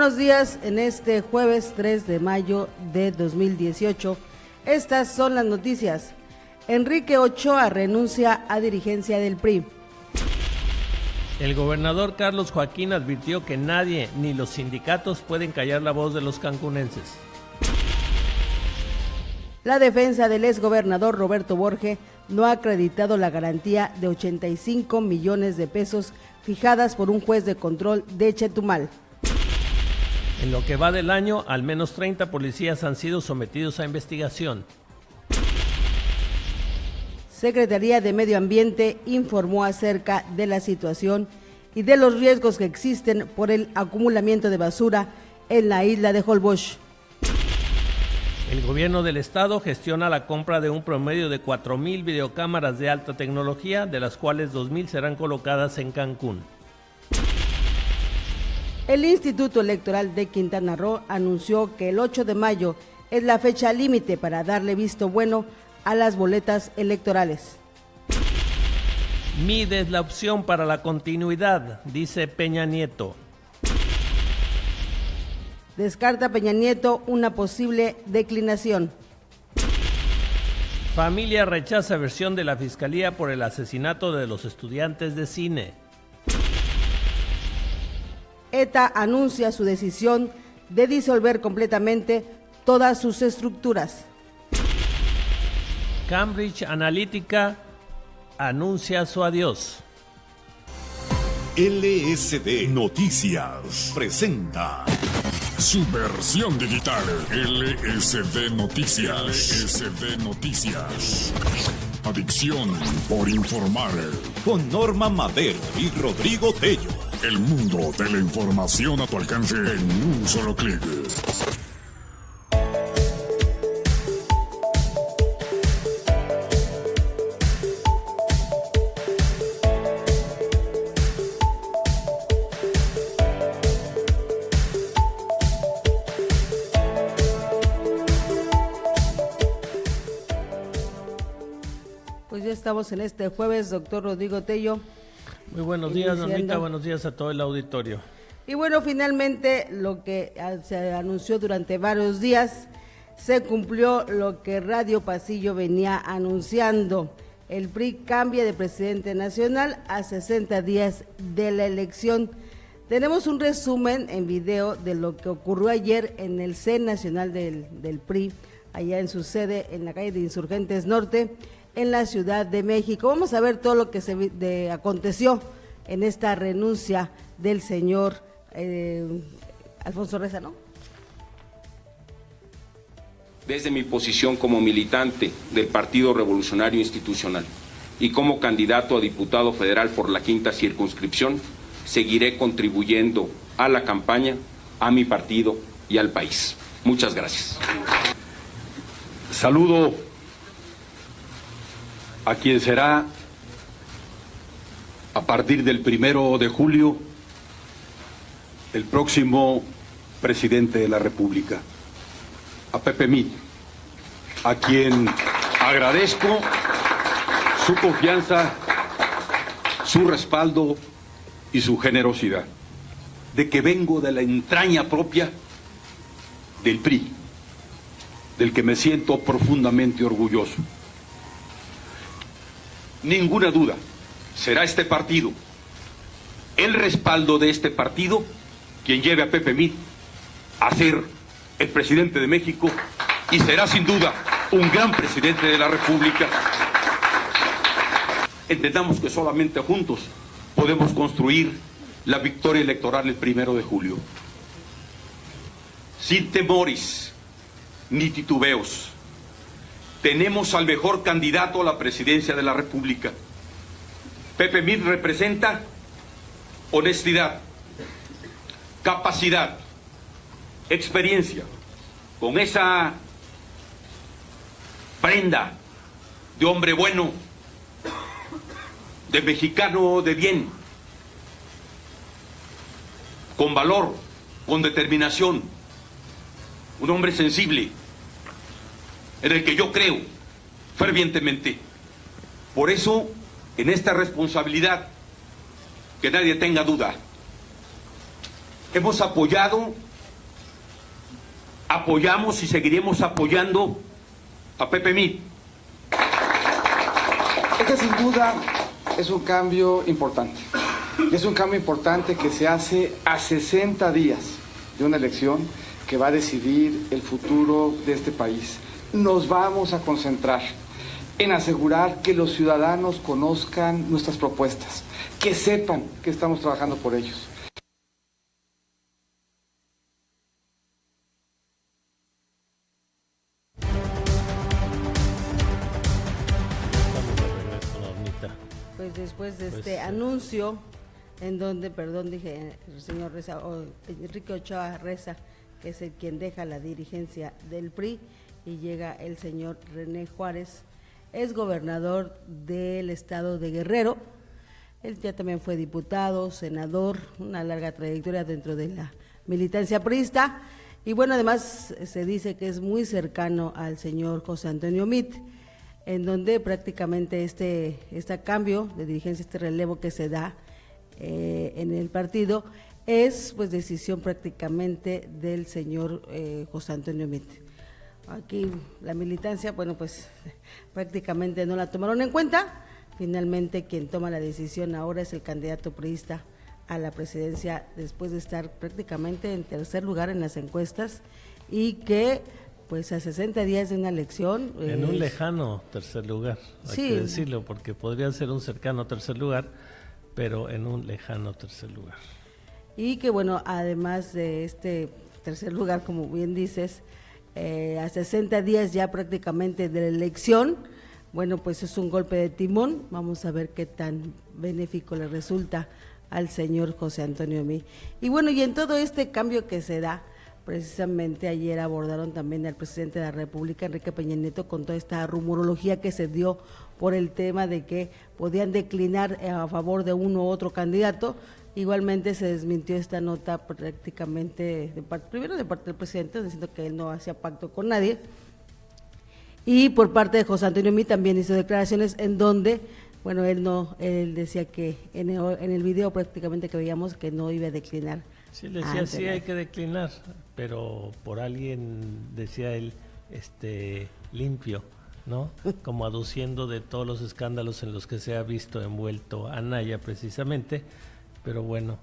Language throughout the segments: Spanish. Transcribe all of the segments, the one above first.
buenos días en este jueves 3 de mayo de 2018. Estas son las noticias. Enrique Ochoa renuncia a dirigencia del PRI. El gobernador Carlos Joaquín advirtió que nadie, ni los sindicatos, pueden callar la voz de los cancunenses. La defensa del exgobernador Roberto Borge no ha acreditado la garantía de 85 millones de pesos fijadas por un juez de control de Chetumal. En lo que va del año, al menos 30 policías han sido sometidos a investigación. Secretaría de Medio Ambiente informó acerca de la situación y de los riesgos que existen por el acumulamiento de basura en la isla de Holbox. El gobierno del estado gestiona la compra de un promedio de 4,000 videocámaras de alta tecnología, de las cuales 2,000 serán colocadas en Cancún. El Instituto Electoral de Quintana Roo anunció que el 8 de mayo es la fecha límite para darle visto bueno a las boletas electorales. MIDE es la opción para la continuidad, dice Peña Nieto. Descarta Peña Nieto una posible declinación. Familia rechaza versión de la Fiscalía por el asesinato de los estudiantes de cine. ETA anuncia su decisión de disolver completamente todas sus estructuras. Cambridge Analytica anuncia su adiós. LSD Noticias presenta su versión digital. LSD Noticias. LSD Noticias. Adicción por informar. Con Norma Madero y Rodrigo Tello. El mundo de la información a tu alcance en un solo clic. Pues ya estamos en este jueves, doctor Rodrigo Tello. Muy buenos días, Normita, buenos días a todo el auditorio. Y bueno, finalmente lo que se anunció durante varios días, se cumplió lo que Radio Pasillo venía anunciando. El PRI cambia de presidente nacional a 60 días de la elección. Tenemos un resumen en video de lo que ocurrió ayer en el CEN Nacional del PRI, allá en su sede en la calle de Insurgentes Norte, en la Ciudad de México. Vamos a ver todo lo que aconteció en esta renuncia del señor Alfonso Reza, ¿no? Desde mi posición como militante del Partido Revolucionario Institucional y como candidato a diputado federal por la 5ª circunscripción, seguiré contribuyendo a la campaña, a mi partido y al país. Muchas gracias. Saludo a quien será, a partir del 1 de julio, el próximo presidente de la República, a Pepe Mit, a quien agradezco su confianza, su respaldo y su generosidad, de que vengo de la entraña propia del PRI, del que me siento profundamente orgulloso. Ninguna duda, será este partido, el respaldo de este partido, quien lleve a Pepe Mit a ser el presidente de México, y será sin duda un gran presidente de la República. Entendamos que solamente juntos podemos construir la victoria electoral el 1 de julio. Sin temores ni titubeos, tenemos al mejor candidato a la presidencia de la República. Pepe Mit representa honestidad, capacidad, experiencia, con esa prenda de hombre bueno, de mexicano de bien, con valor, con determinación, un hombre sensible, en el que yo creo fervientemente. Por eso, en esta responsabilidad, que nadie tenga duda, hemos apoyado apoyamos y seguiremos apoyando a Pepe Mit. Este sin duda es un cambio importante. Es un cambio importante que se hace a 60 días de una elección que va a decidir el futuro de este país. Nos vamos a concentrar en asegurar que los ciudadanos conozcan nuestras propuestas, que sepan que estamos trabajando por ellos. Pues después de este anuncio, en donde, dije el señor Reza, o Enrique Ochoa Reza, que es el quien deja la dirigencia del PRI, y llega el señor René Juárez, es gobernador del estado de Guerrero. Él ya también fue diputado, senador, una larga trayectoria dentro de la militancia priista, y bueno, además se dice que es muy cercano al señor José Antonio Mit, en donde prácticamente este cambio de dirigencia, este relevo que se da en el partido, es pues decisión prácticamente del señor José Antonio Mit. Aquí la militancia, bueno, pues prácticamente no la tomaron en cuenta. Finalmente quien toma la decisión ahora es el candidato priista a la presidencia, después de estar prácticamente en tercer lugar en las encuestas, y que pues a 60 días de una elección... En un lejano tercer lugar, hay que decirlo, porque podría ser un cercano tercer lugar, pero en un lejano tercer lugar. Y que bueno, además de este tercer lugar, como bien dices, a 60 días ya prácticamente de la elección, bueno, pues es un golpe de timón. Vamos a ver qué tan benéfico le resulta al señor José Antonio Mit. Y bueno, y en todo este cambio que se da, precisamente ayer abordaron también al presidente de la República, Enrique Peña Nieto, con toda esta rumorología que se dio por el tema de que podían declinar a favor de uno u otro candidato. Igualmente se desmintió esta nota prácticamente, primero de parte del presidente, diciendo que él no hacía pacto con nadie, y por parte de José Antonio Mit también hizo declaraciones en donde, bueno, él decía que en el video prácticamente que veíamos que no iba a declinar. Sí, le decía, sí hay que declinar, pero por alguien, decía él, limpio, ¿no? Como aduciendo de todos los escándalos en los que se ha visto envuelto Anaya precisamente, pero bueno,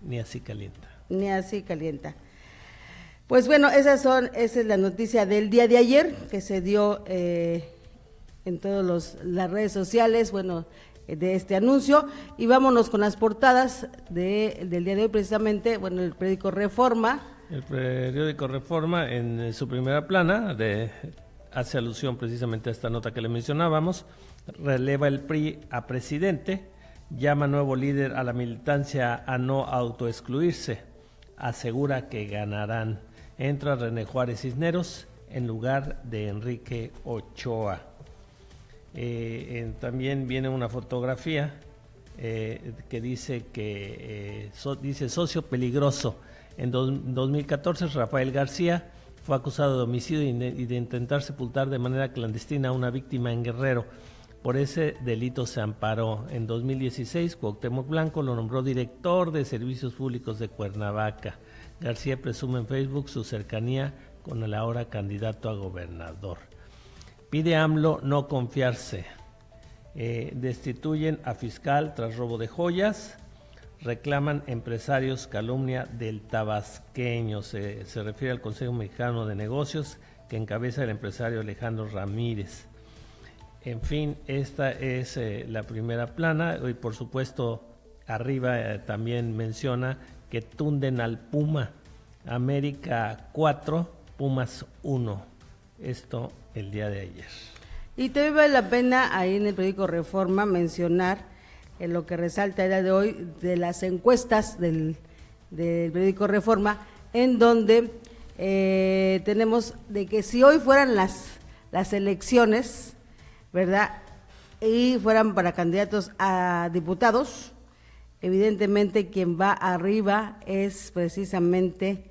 ni así calienta. Ni así calienta. Pues bueno, esa es la noticia del día de ayer, que se dio en todas las redes sociales, bueno, de este anuncio. Y vámonos con las portadas del día de hoy, precisamente. Bueno, el periódico Reforma. El periódico Reforma, en su primera plana, hace alusión precisamente a esta nota que le mencionábamos. Releva el PRI a presidente, llama nuevo líder a la militancia a no autoexcluirse, asegura que ganarán. Entra René Juárez Cisneros en lugar de Enrique Ochoa. También viene una fotografía que dice dice socio peligroso. En 2014 Rafael García fue acusado de homicidio y de intentar sepultar de manera clandestina a una víctima en Guerrero. Por ese delito se amparó. En 2016 Cuauhtémoc Blanco lo nombró director de Servicios Públicos de Cuernavaca. García presume en Facebook su cercanía con el ahora candidato a gobernador. Pide AMLO no confiarse. Destituyen a fiscal tras robo de joyas. Reclaman empresarios calumnia del tabasqueño. Se refiere al Consejo Mexicano de Negocios que encabeza el empresario Alejandro Ramírez. En fin, esta es la primera plana. Y por supuesto, arriba también menciona que tunden al Puma. América 4, Pumas 1. Esto el día de ayer. Y también vale la pena ahí en el periódico Reforma mencionar lo que resalta el día de hoy de las encuestas del periódico Reforma, en donde tenemos de que si hoy fueran las elecciones, ¿verdad? Y fueran para candidatos a diputados, evidentemente quien va arriba es precisamente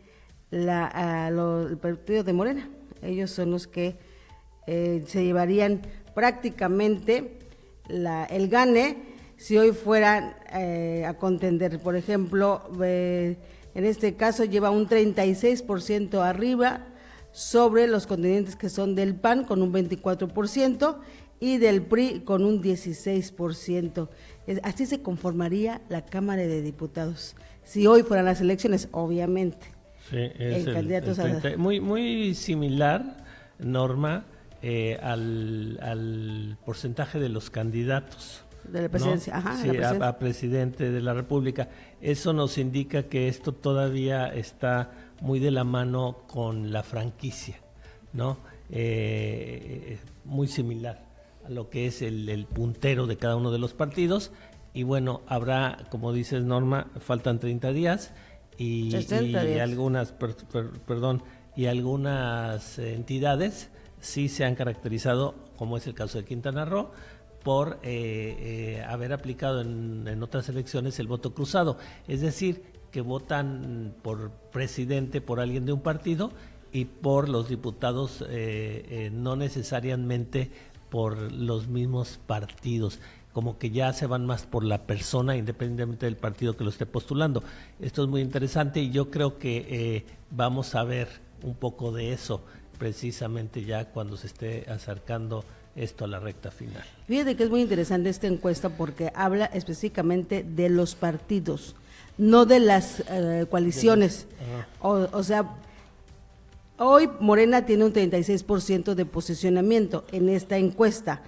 el partido de Morena. Ellos son los que se llevarían prácticamente el gane si hoy fueran a contender. Por ejemplo, En este caso lleva un 36% arriba sobre los contendientes que son del PAN con un 24% y del PRI con un 16%. Así se conformaría la Cámara de Diputados, si hoy fueran las elecciones, obviamente. Sí, es muy similar, Norma, al porcentaje de los candidatos. De la presidencia, ¿no? ajá. Sí, a presidente de la República. Eso nos indica que esto todavía está muy de la mano con la franquicia, ¿no? Muy similar a lo que es el puntero de cada uno de los partidos. Y bueno, habrá, como dices, Norma, faltan 30 días y algunas, y algunas entidades sí se han caracterizado, como es el caso de Quintana Roo, por haber aplicado en otras elecciones el voto cruzado, es decir, que votan por presidente por alguien de un partido y por los diputados no necesariamente por los mismos partidos, como que ya se van más por la persona independientemente del partido que lo esté postulando. Esto es muy interesante y yo creo que vamos a ver un poco de eso precisamente ya cuando se esté acercando esto a la recta final. Fíjate que es muy interesante esta encuesta porque habla específicamente de los partidos, no de las coaliciones. O sea, hoy Morena tiene un 36% de posicionamiento en esta encuesta.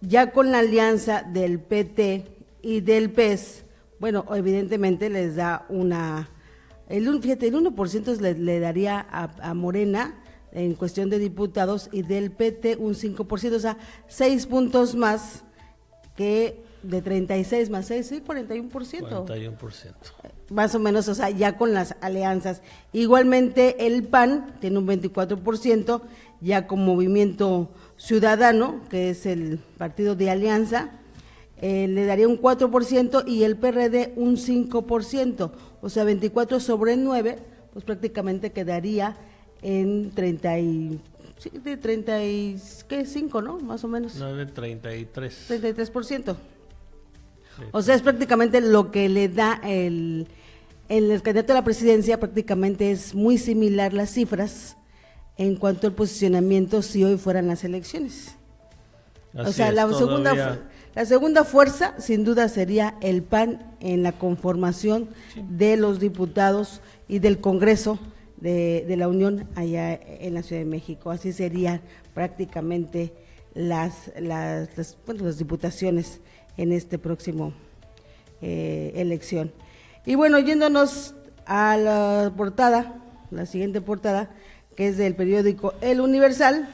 Ya con la alianza del PT y del PES, bueno, evidentemente les da el 1% le daría a Morena en cuestión de diputados y del PT un 5%, o sea, 6 puntos más que de 36 más 6, sí, 41%. 41%. Más o menos, o sea, ya con las alianzas. Igualmente el PAN tiene un 24%, ya con Movimiento Ciudadano, que es el partido de alianza, le daría un 4% y el PRD un 5%, o sea, 24 sobre 9, pues prácticamente quedaría en 35, ¿no? Más o menos. 33%. 33%. O sea, es prácticamente lo que le da el candidato a la presidencia, prácticamente es muy similar las cifras en cuanto al posicionamiento si hoy fueran las elecciones. Así o sea, es, la segunda fuerza sin duda sería el PAN en la conformación de los diputados y del Congreso de la Unión allá en la Ciudad de México. Así serían prácticamente las diputaciones en este próximo elección. Y bueno, yéndonos a la portada, la siguiente portada, que es del periódico El Universal.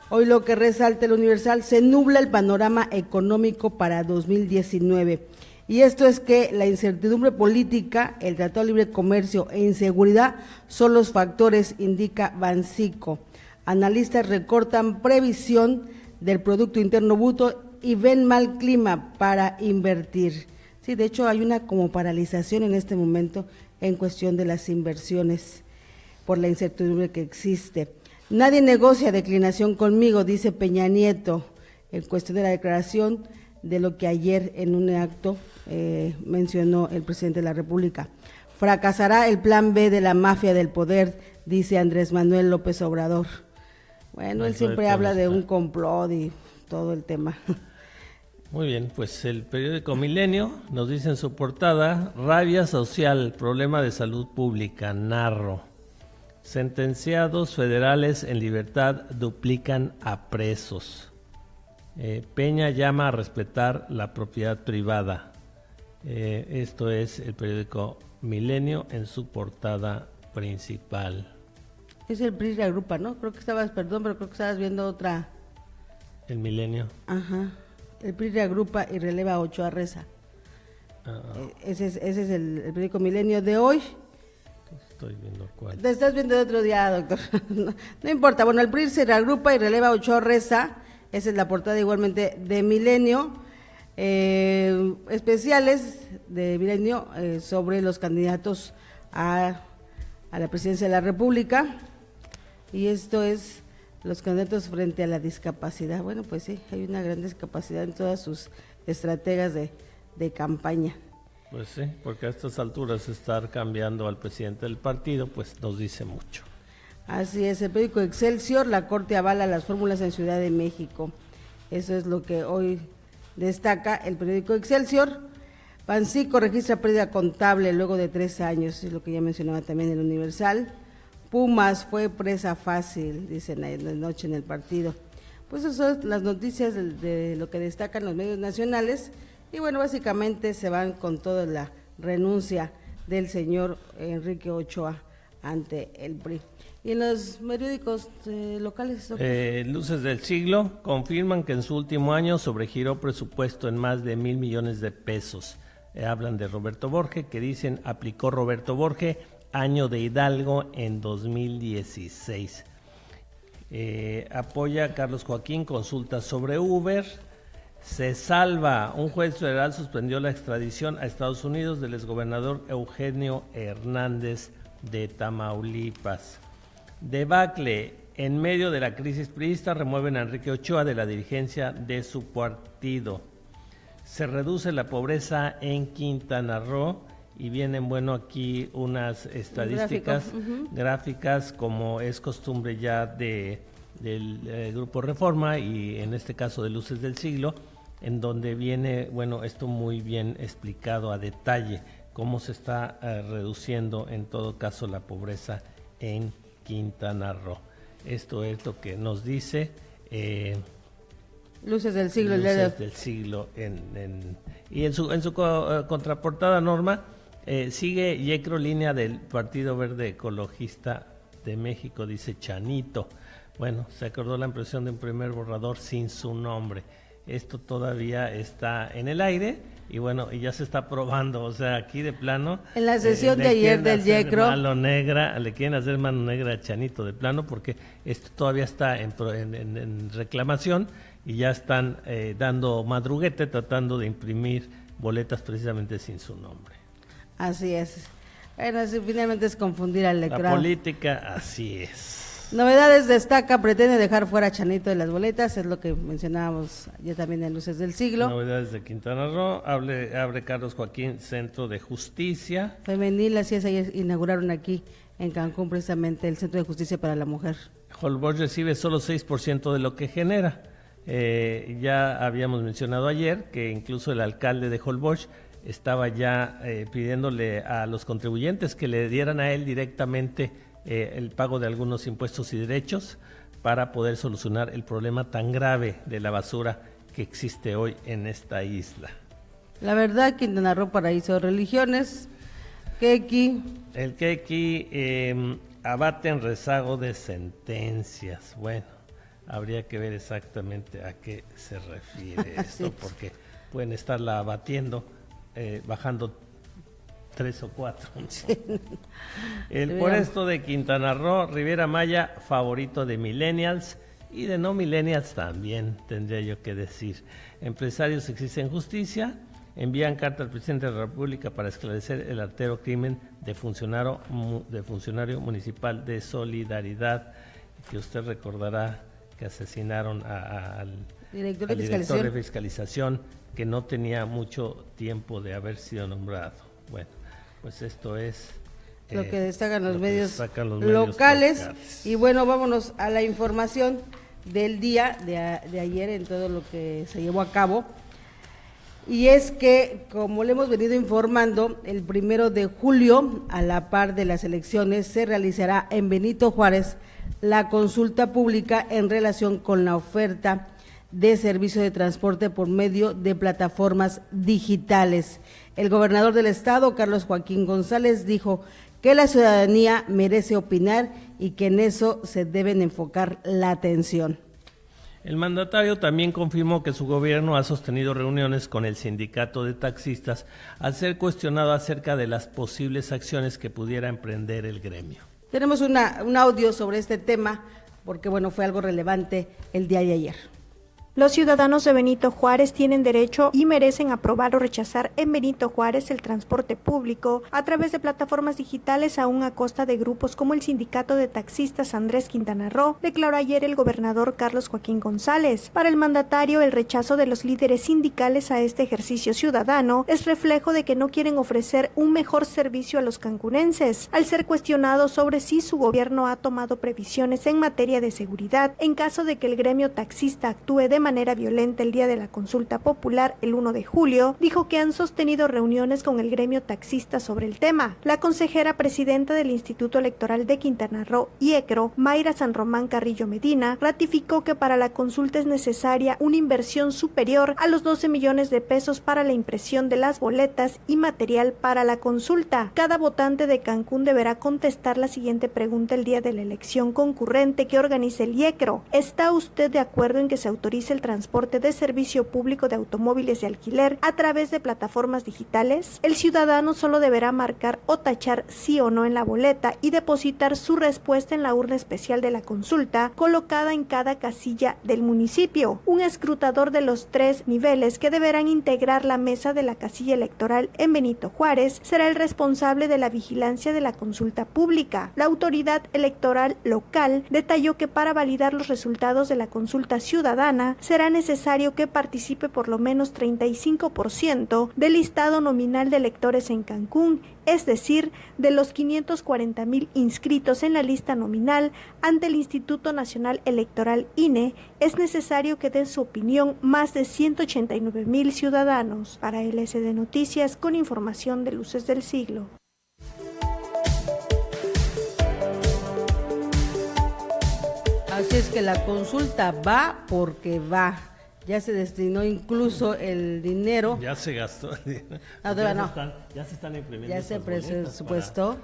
Hoy lo que resalta El Universal: se nubla el panorama económico para 2019. Y esto es que la incertidumbre política, el Tratado de Libre Comercio e inseguridad son los factores, indica Bancico. Analistas recortan previsión del Producto Interno Bruto y ven mal clima para invertir. Sí, de hecho hay una como paralización en este momento en cuestión de las inversiones por la incertidumbre que existe. Nadie negocia declinación conmigo, dice Peña Nieto, en cuestión de la declaración de lo que ayer en un acto mencionó el presidente de la República. Fracasará el plan B de la mafia del poder, dice Andrés Manuel López Obrador. Bueno, él siempre habla de un complot y todo el tema. Muy bien, pues el periódico Milenio nos dice en su portada: rabia social, problema de salud pública, Narro. Sentenciados federales en libertad duplican a presos. Peña llama a respetar la propiedad privada. Esto es el periódico Milenio en su portada principal. Es el PRI reagrupa, ¿no? Creo que estabas viendo otra. El Milenio. Ajá. El PRI reagrupa y releva a Ochoa Reza. Ese es el periódico Milenio de hoy. Estoy viendo cuál. Te estás viendo de otro día, doctor. No importa. Bueno, el PRI se reagrupa y releva a Ochoa Reza. Esa es la portada igualmente de Milenio. Especiales de Milenio sobre los candidatos a la presidencia de la República. Y esto es los candidatos frente a la discapacidad. Bueno, pues sí, hay una gran discapacidad en todas sus estrategias de campaña. Pues sí, porque a estas alturas estar cambiando al presidente del partido, pues nos dice mucho. Así es, el periódico Excelsior, la Corte avala las fórmulas en Ciudad de México. Eso es lo que hoy destaca el periódico Excelsior. Pancico registra pérdida contable luego de 3 años, es lo que ya mencionaba también el Universal. Pumas fue presa fácil, dicen anoche en el partido. Pues esas son las noticias de lo que destacan los medios nacionales. Y bueno, básicamente se van con toda la renuncia del señor Enrique Ochoa ante el PRI. ¿Y en los periódicos locales? Luces del Siglo confirman que en su último año sobregiró presupuesto en más de 1,000 millones de pesos. Hablan de Roberto Borge, que dicen aplicó Roberto Borge, año de Hidalgo en 2016. Apoya a Carlos Joaquín, consulta sobre Uber. Se salva, un juez federal suspendió la extradición a Estados Unidos del exgobernador Eugenio Hernández de Tamaulipas. Debacle, en medio de la crisis priista remueven a Enrique Ochoa de la dirigencia de su partido. Se reduce la pobreza en Quintana Roo y vienen, bueno, aquí unas estadísticas gráficas como es costumbre ya del Grupo Reforma y en este caso de Luces del Siglo, en donde viene, bueno, esto muy bien explicado a detalle, cómo se está reduciendo en todo caso la pobreza en Quintana Roo. Esto es lo que nos dice Luces del Siglo. Luces del Siglo. Y en su contraportada, Norma, sigue Yecro línea del Partido Verde Ecologista de México, dice Chanito. Bueno, se acordó la impresión de un primer borrador sin su nombre. Esto todavía está en el aire y bueno, y ya se está probando, o sea, aquí de plano. En la sesión de ayer del Yecro. Le quieren hacer mano negra a Chanito de plano porque esto todavía está en reclamación y ya están dando madruguete tratando de imprimir boletas precisamente sin su nombre. Así es. Bueno, así finalmente es confundir al electorado. La política, así es. Novedades destaca, pretende dejar fuera a Chanito de las boletas, es lo que mencionábamos ya también en Luces del Siglo. Novedades de Quintana Roo, abre Carlos Joaquín Centro de Justicia. Femenil, así es, ayer inauguraron aquí en Cancún precisamente el Centro de Justicia para la Mujer. Holbox recibe solo 6% de lo que genera. Ya habíamos mencionado ayer que incluso el alcalde de Holbox estaba ya pidiéndole a los contribuyentes que le dieran a él directamente el pago de algunos impuestos y derechos para poder solucionar el problema tan grave de la basura que existe hoy en esta isla. La verdad, Quintana Roo, paraíso de religiones. El Quequi abate en rezago de sentencias. Bueno, habría que ver exactamente a qué se refiere esto, sí, porque pueden estarla abatiendo, bajando 3 o 4. Sí. El puesto de Quintana Roo, Riviera Maya, favorito de millennials y de no millennials también, tendría yo que decir. Empresarios exigen justicia, envían carta al presidente de la República para esclarecer el artero crimen de funcionario municipal de Solidaridad, que usted recordará que asesinaron al director de fiscalización, que no tenía mucho tiempo de haber sido nombrado. Bueno, pues esto es lo que destacan los medios locales. Y bueno, vámonos a la información del día de ayer en todo lo que se llevó a cabo. Y es que, como le hemos venido informando, el 1 de julio, a la par de las elecciones, se realizará en Benito Juárez la consulta pública en relación con la oferta de servicio de transporte por medio de plataformas digitales. El gobernador del estado, Carlos Joaquín González, dijo que la ciudadanía merece opinar y que en eso se deben enfocar la atención. El mandatario también confirmó que su gobierno ha sostenido reuniones con el sindicato de taxistas al ser cuestionado acerca de las posibles acciones que pudiera emprender el gremio. Tenemos un audio sobre este tema porque, bueno, fue algo relevante el día de ayer. Los ciudadanos de Benito Juárez tienen derecho y merecen aprobar o rechazar en Benito Juárez el transporte público a través de plataformas digitales, aún a costa de grupos como el Sindicato de Taxistas Andrés Quintana Roo, declaró ayer el gobernador Carlos Joaquín González. Para el mandatario, el rechazo de los líderes sindicales a este ejercicio ciudadano es reflejo de que no quieren ofrecer un mejor servicio a los cancunenses, al ser cuestionado sobre si su gobierno ha tomado previsiones en materia de seguridad en caso de que el gremio taxista actúe de manera violenta el día de la consulta popular el 1 de julio, dijo que han sostenido reuniones con el gremio taxista sobre el tema. La consejera presidenta del Instituto Electoral de Quintana Roo, IECRO, Mayra San Román Carrillo Medina, ratificó que para la consulta es necesaria una inversión superior a los 12 millones de pesos para la impresión de las boletas y material para la consulta. Cada votante de Cancún deberá contestar la siguiente pregunta el día de la elección concurrente que organiza el IECRO. ¿Está usted de acuerdo en que se autorice el transporte de servicio público de automóviles de alquiler a través de plataformas digitales? El ciudadano solo deberá marcar o tachar sí o no en la boleta y depositar su respuesta en la urna especial de la consulta colocada en cada casilla del municipio. Un escrutador de los 3 niveles que deberán integrar la mesa de la casilla electoral en Benito Juárez será el responsable de la vigilancia de la consulta pública. La autoridad electoral local detalló que para validar los resultados de la consulta ciudadana será necesario que participe por lo menos 35% del listado nominal de electores en Cancún, es decir, de los 540,000 inscritos en la lista nominal ante el Instituto Nacional Electoral INE, es necesario que den su opinión más de 189,000 ciudadanos. Para LSD Noticias, con información de Luces del Siglo. Así es que la consulta va porque va. Ya se destinó incluso el dinero. Ya se gastó el dinero. Ya se están imprimiendo. Ya se presupuestó.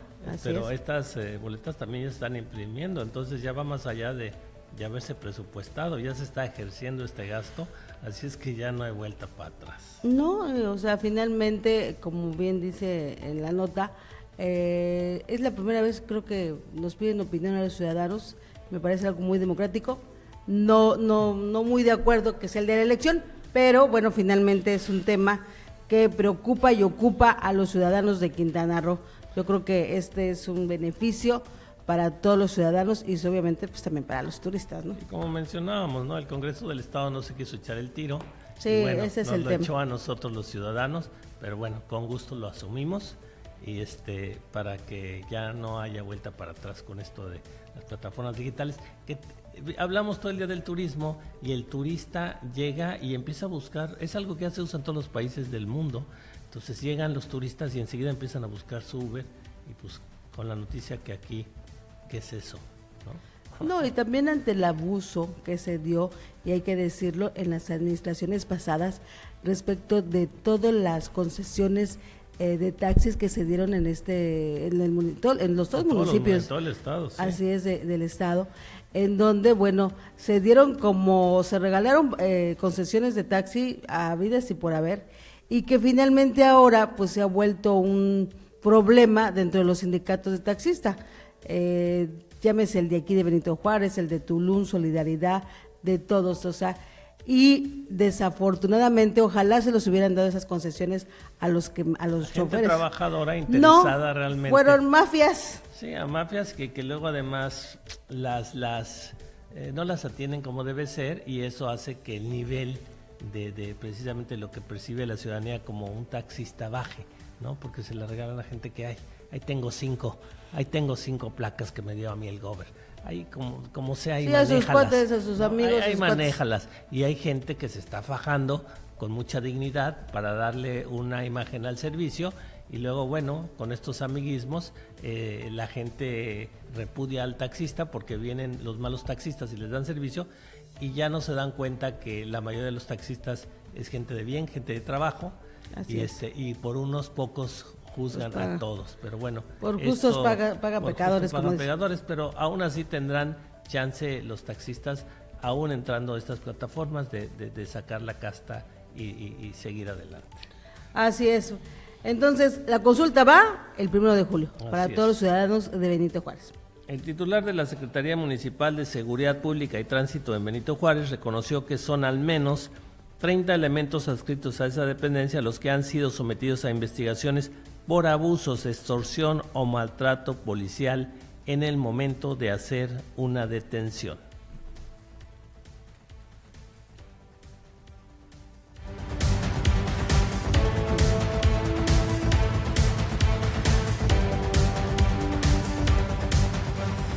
Pero estas boletas también ya se están imprimiendo, entonces ya va más allá de ya haberse presupuestado, ya se está ejerciendo este gasto, así es que ya no hay vuelta para atrás. No, o sea, finalmente, como bien dice en la nota, es la primera vez creo que nos piden opinión a los ciudadanos. Me parece algo muy democrático, no muy de acuerdo que sea el día de la elección, pero bueno, finalmente es un tema que preocupa y ocupa a los ciudadanos de Quintana Roo. Yo creo que este es un beneficio para todos los ciudadanos y obviamente pues también para los turistas, ¿no? Y como mencionábamos, ¿no? El Congreso del Estado no se quiso echar el tiro. Sí, y bueno, ese es nos el lo tema. echó a nosotros los ciudadanos, pero bueno, con gusto lo asumimos y para que ya no haya vuelta para atrás con esto de las plataformas digitales, que hablamos todo el día del turismo y el turista llega y empieza a buscar, es algo que ya se usa en todos los países del mundo, entonces llegan los turistas y enseguida empiezan a buscar su Uber y pues con la noticia que aquí, ¿qué es eso? No, y también ante el abuso que se dio, y hay que decirlo, en las administraciones pasadas respecto de todas las concesiones de taxis que se dieron en los dos municipios, en todo el estado, sí. Así es, del estado, en donde, bueno, se regalaron concesiones de taxi a vidas y por haber, y que finalmente ahora pues se ha vuelto un problema dentro de los sindicatos de taxistas. Llámese el de aquí de Benito Juárez, el de Tulum, Solidaridad, de todos, o sea, y desafortunadamente ojalá se los hubieran dado esas concesiones a los choferes. Gente trabajadora interesada realmente. Fueron mafias. Sí, a mafias que luego además no las atienden como debe ser y eso hace que el nivel de precisamente lo que percibe la ciudadanía como un taxista baje, ¿no? Porque se le regalan a gente que ahí tengo 5 placas que me dio a mí el gober. Ahí como sea, ahí manéjalas. A sus cuates, a sus amigos. Ahí manéjalas. Y hay gente que se está fajando con mucha dignidad para darle una imagen al servicio y luego, bueno, con estos amiguismos, la gente repudia al taxista porque vienen los malos taxistas y les dan servicio y ya no se dan cuenta que la mayoría de los taxistas es gente de bien, gente de trabajo. Así y por unos pocos juzgan a todos, pero bueno. Por justos paga pecadores. Pagan pecadores, pero aún así tendrán chance los taxistas, aún entrando a estas plataformas, de sacar la casta y seguir adelante. Así es. Entonces, la consulta va el 1 de julio para todos los ciudadanos de Benito Juárez. El titular de la Secretaría Municipal de Seguridad Pública y Tránsito en Benito Juárez reconoció que son al menos 30 elementos adscritos a esa dependencia los que han sido sometidos a investigaciones por abusos, extorsión o maltrato policial en el momento de hacer una detención.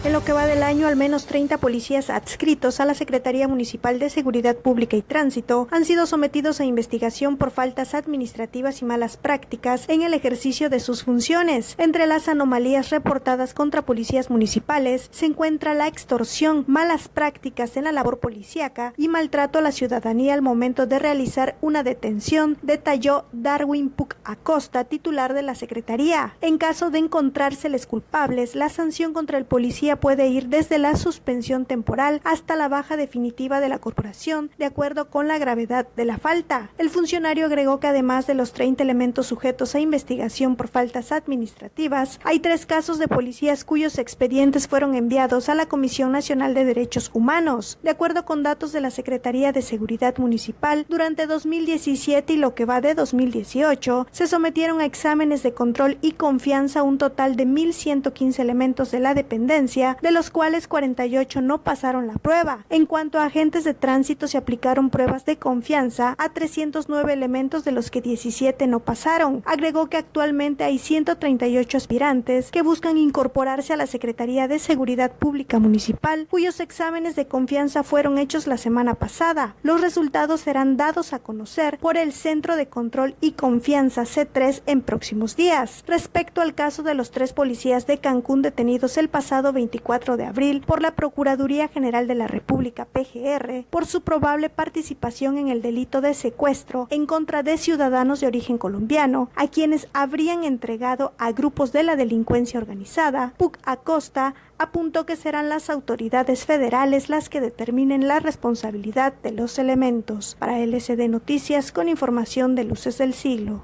En lo que va del año, al menos 30 policías adscritos a la Secretaría Municipal de Seguridad Pública y Tránsito han sido sometidos a investigación por faltas administrativas y malas prácticas en el ejercicio de sus funciones. Entre las anomalías reportadas contra policías municipales se encuentra la extorsión, malas prácticas en la labor policíaca y maltrato a la ciudadanía al momento de realizar una detención, detalló Darwin Puc Acosta, titular de la Secretaría. En caso de encontrárseles culpables, la sanción contra el policía puede ir desde la suspensión temporal hasta la baja definitiva de la corporación, de acuerdo con la gravedad de la falta. El funcionario agregó que además de los 30 elementos sujetos a investigación por faltas administrativas, hay 3 casos de policías cuyos expedientes fueron enviados a la Comisión Nacional de Derechos Humanos. De acuerdo con datos de la Secretaría de Seguridad Municipal, durante 2017 y lo que va de 2018, se sometieron a exámenes de control y confianza un total de 1,115 elementos de la dependencia, de los cuales 48 no pasaron la prueba. En cuanto a agentes de tránsito, se aplicaron pruebas de confianza a 309 elementos, de los que 17 no pasaron. Agregó que actualmente hay 138 aspirantes que buscan incorporarse a la Secretaría de Seguridad Pública Municipal, cuyos exámenes de confianza fueron hechos la semana pasada. Los resultados serán dados a conocer por el Centro de Control y Confianza C3 en próximos días. Respecto al caso de los 3 policías de Cancún detenidos el pasado 24 de abril por la Procuraduría General de la República, PGR, por su probable participación en el delito de secuestro en contra de ciudadanos de origen colombiano, a quienes habrían entregado a grupos de la delincuencia organizada, Puc Acosta apuntó que serán las autoridades federales las que determinen la responsabilidad de los elementos. Para LSD Noticias, con información de Luces del Siglo.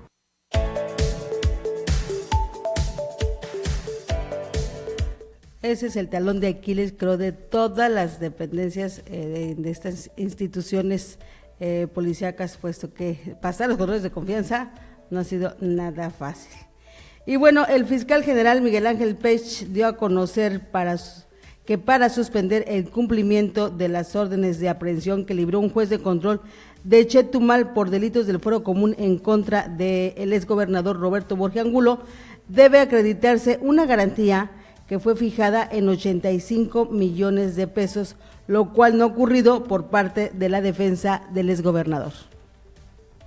Ese es el talón de Aquiles, creo, de todas las dependencias de estas instituciones policíacas, puesto que pasar los controles de confianza no ha sido nada fácil. Y bueno, el fiscal general Miguel Ángel Pech dio a conocer que para suspender el cumplimiento de las órdenes de aprehensión que libró un juez de control de Chetumal por delitos del fuero común en contra del exgobernador Roberto Borge Angulo, debe acreditarse una garantía que fue fijada en 85 millones de pesos, lo cual no ha ocurrido por parte de la defensa del exgobernador.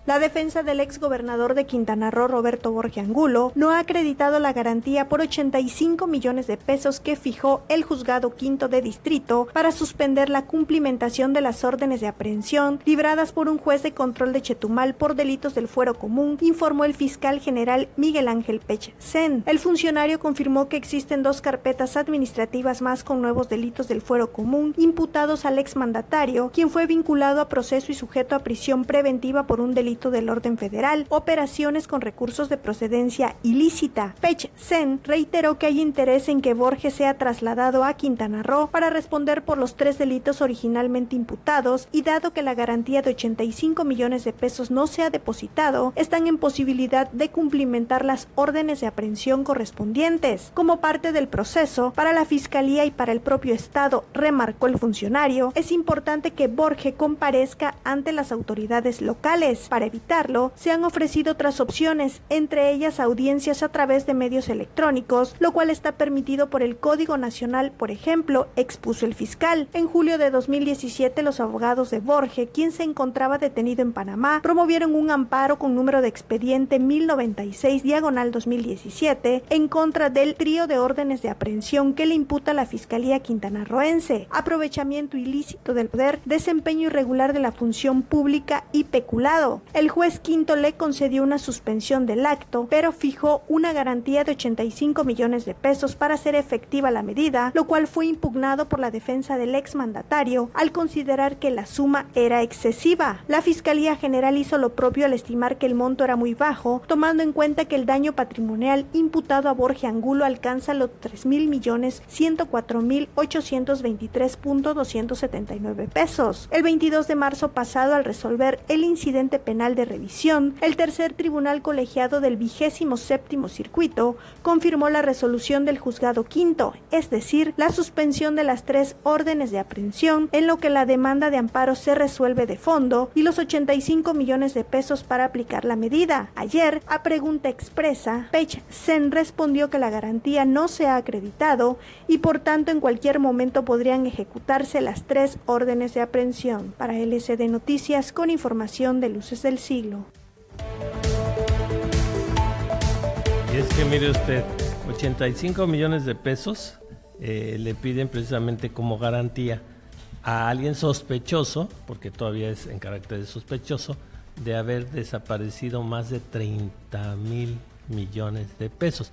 La defensa del exgobernador de Quintana Roo, Roberto Borge Angulo, no ha acreditado la garantía por 85 millones de pesos que fijó el Juzgado Quinto de Distrito para suspender la cumplimentación de las órdenes de aprehensión libradas por un juez de control de Chetumal por delitos del fuero común, informó el fiscal general Miguel Ángel Pech Sen. El funcionario confirmó que existen 2 carpetas administrativas más con nuevos delitos del fuero común imputados al exmandatario, quien fue vinculado a proceso y sujeto a prisión preventiva por un delito del orden federal, operaciones con recursos de procedencia ilícita. Pech Sen reiteró que hay interés en que Borge sea trasladado a Quintana Roo para responder por los 3 delitos originalmente imputados, y dado que la garantía de 85 millones de pesos no se ha depositado, están en posibilidad de cumplimentar las órdenes de aprehensión correspondientes. Como parte del proceso, para la Fiscalía y para el propio Estado, remarcó el funcionario, es importante que Borge comparezca ante las autoridades locales. Para evitarlo, se han ofrecido otras opciones, entre ellas audiencias a través de medios electrónicos, lo cual está permitido por el Código Nacional, por ejemplo, expuso el fiscal. En julio de 2017, los abogados de Borge, quien se encontraba detenido en Panamá, promovieron un amparo con número de expediente 1096/2017 en contra del trío de órdenes de aprehensión que le imputa la Fiscalía quintanarroense: aprovechamiento ilícito del poder, desempeño irregular de la función pública y peculado. El juez quinto le concedió una suspensión del acto, pero fijó una garantía de 85 millones de pesos para hacer efectiva la medida, lo cual fue impugnado por la defensa del exmandatario al considerar que la suma era excesiva. La Fiscalía General hizo lo propio al estimar que el monto era muy bajo, tomando en cuenta que el daño patrimonial imputado a Borge Angulo alcanza los 3,104,823.279 pesos. El 22 de marzo pasado, al resolver el incidente penal de revisión, el tercer tribunal colegiado del 27º circuito confirmó la resolución del juzgado quinto, es decir, la suspensión de las 3 órdenes de aprehensión, en lo que la demanda de amparo se resuelve de fondo, y los 85 millones de pesos para aplicar la medida. Ayer, a pregunta expresa, Pech Sen respondió que la garantía no se ha acreditado y por tanto en cualquier momento podrían ejecutarse las 3 órdenes de aprehensión. Para LCD Noticias, con información de Luces del Siglo. Y es que mire usted, 85 millones de pesos le piden precisamente como garantía a alguien sospechoso, porque todavía es en carácter de sospechoso, de haber desaparecido más de 30,000 millones de pesos.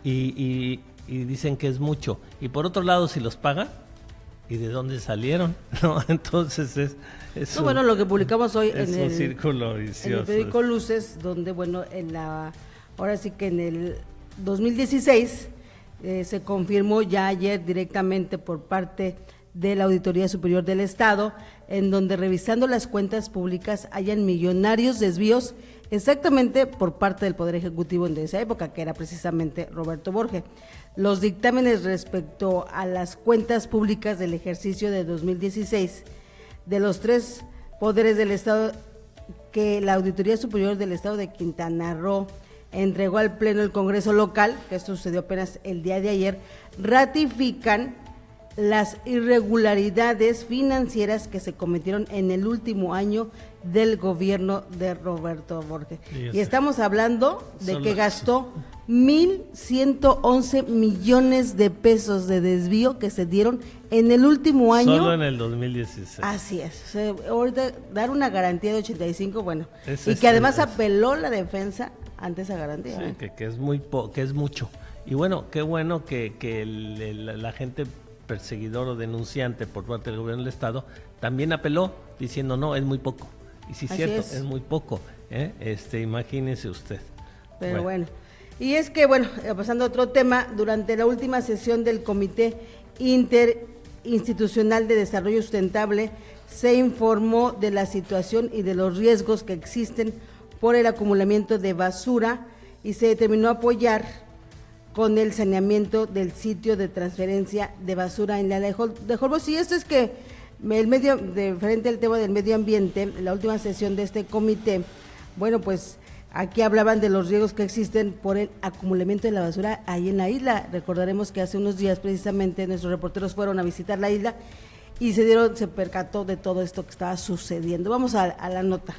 Y dicen que es mucho. Y por otro lado, si los pagan, ¿y de dónde salieron? ¿No? Entonces es no, bueno, lo que publicamos hoy es en un el círculo vicioso. En el periódico Luces, donde, bueno, ahora sí que en el 2016 se confirmó ya ayer directamente por parte de la Auditoría Superior del Estado, en donde revisando las cuentas públicas hayan millonarios desvíos exactamente por parte del Poder Ejecutivo en esa época, que era precisamente Roberto Borge. Los dictámenes respecto a las cuentas públicas del ejercicio de 2016 de los 3 poderes del Estado que la Auditoría Superior del Estado de Quintana Roo entregó al Pleno del Congreso local, que esto sucedió apenas el día de ayer, ratifican las irregularidades financieras que se cometieron en el último año del gobierno de Roberto Borge. Y estamos hablando de que gastó 1,111 millones de pesos de desvío que se dieron en el último año. Solo en el 2016. Así es. O sea, ahorita dar una garantía de 85, bueno, y que además apeló la defensa ante esa garantía. Sí, que es que es mucho. Y bueno, qué bueno que la gente perseguidor o denunciante por parte del gobierno del Estado también apeló diciendo no, es muy poco. Y sí, cierto, es muy poco, imagínese usted. Pero bueno, y es que bueno, pasando a otro tema, durante la última sesión del Comité Interinstitucional de Desarrollo Sustentable se informó de la situación y de los riesgos que existen por el acumulamiento de basura y se determinó apoyar con el saneamiento del sitio de transferencia de basura en la de Holbox. Y esto es que frente al tema del medio ambiente, en la última sesión de este comité, bueno, pues aquí hablaban de los riesgos que existen por el acumulamiento de la basura ahí en la isla. Recordaremos que hace unos días precisamente nuestros reporteros fueron a visitar la isla y se percató de todo esto que estaba sucediendo. Vamos a la nota.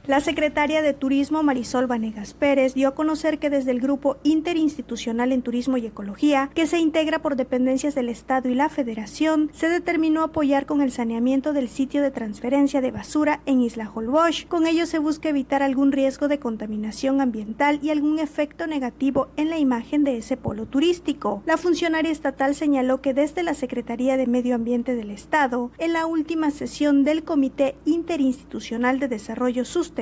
La secretaria de Turismo, Marisol Vanegas Pérez, dio a conocer que desde el Grupo Interinstitucional en Turismo y Ecología, que se integra por dependencias del Estado y la Federación, se determinó apoyar con el saneamiento del sitio de transferencia de basura en Isla Holbox. Con ello se busca evitar algún riesgo de contaminación ambiental y algún efecto negativo en la imagen de ese polo turístico. La funcionaria estatal señaló que desde la Secretaría de Medio Ambiente del Estado, en la última sesión del Comité Interinstitucional de Desarrollo Sustentable,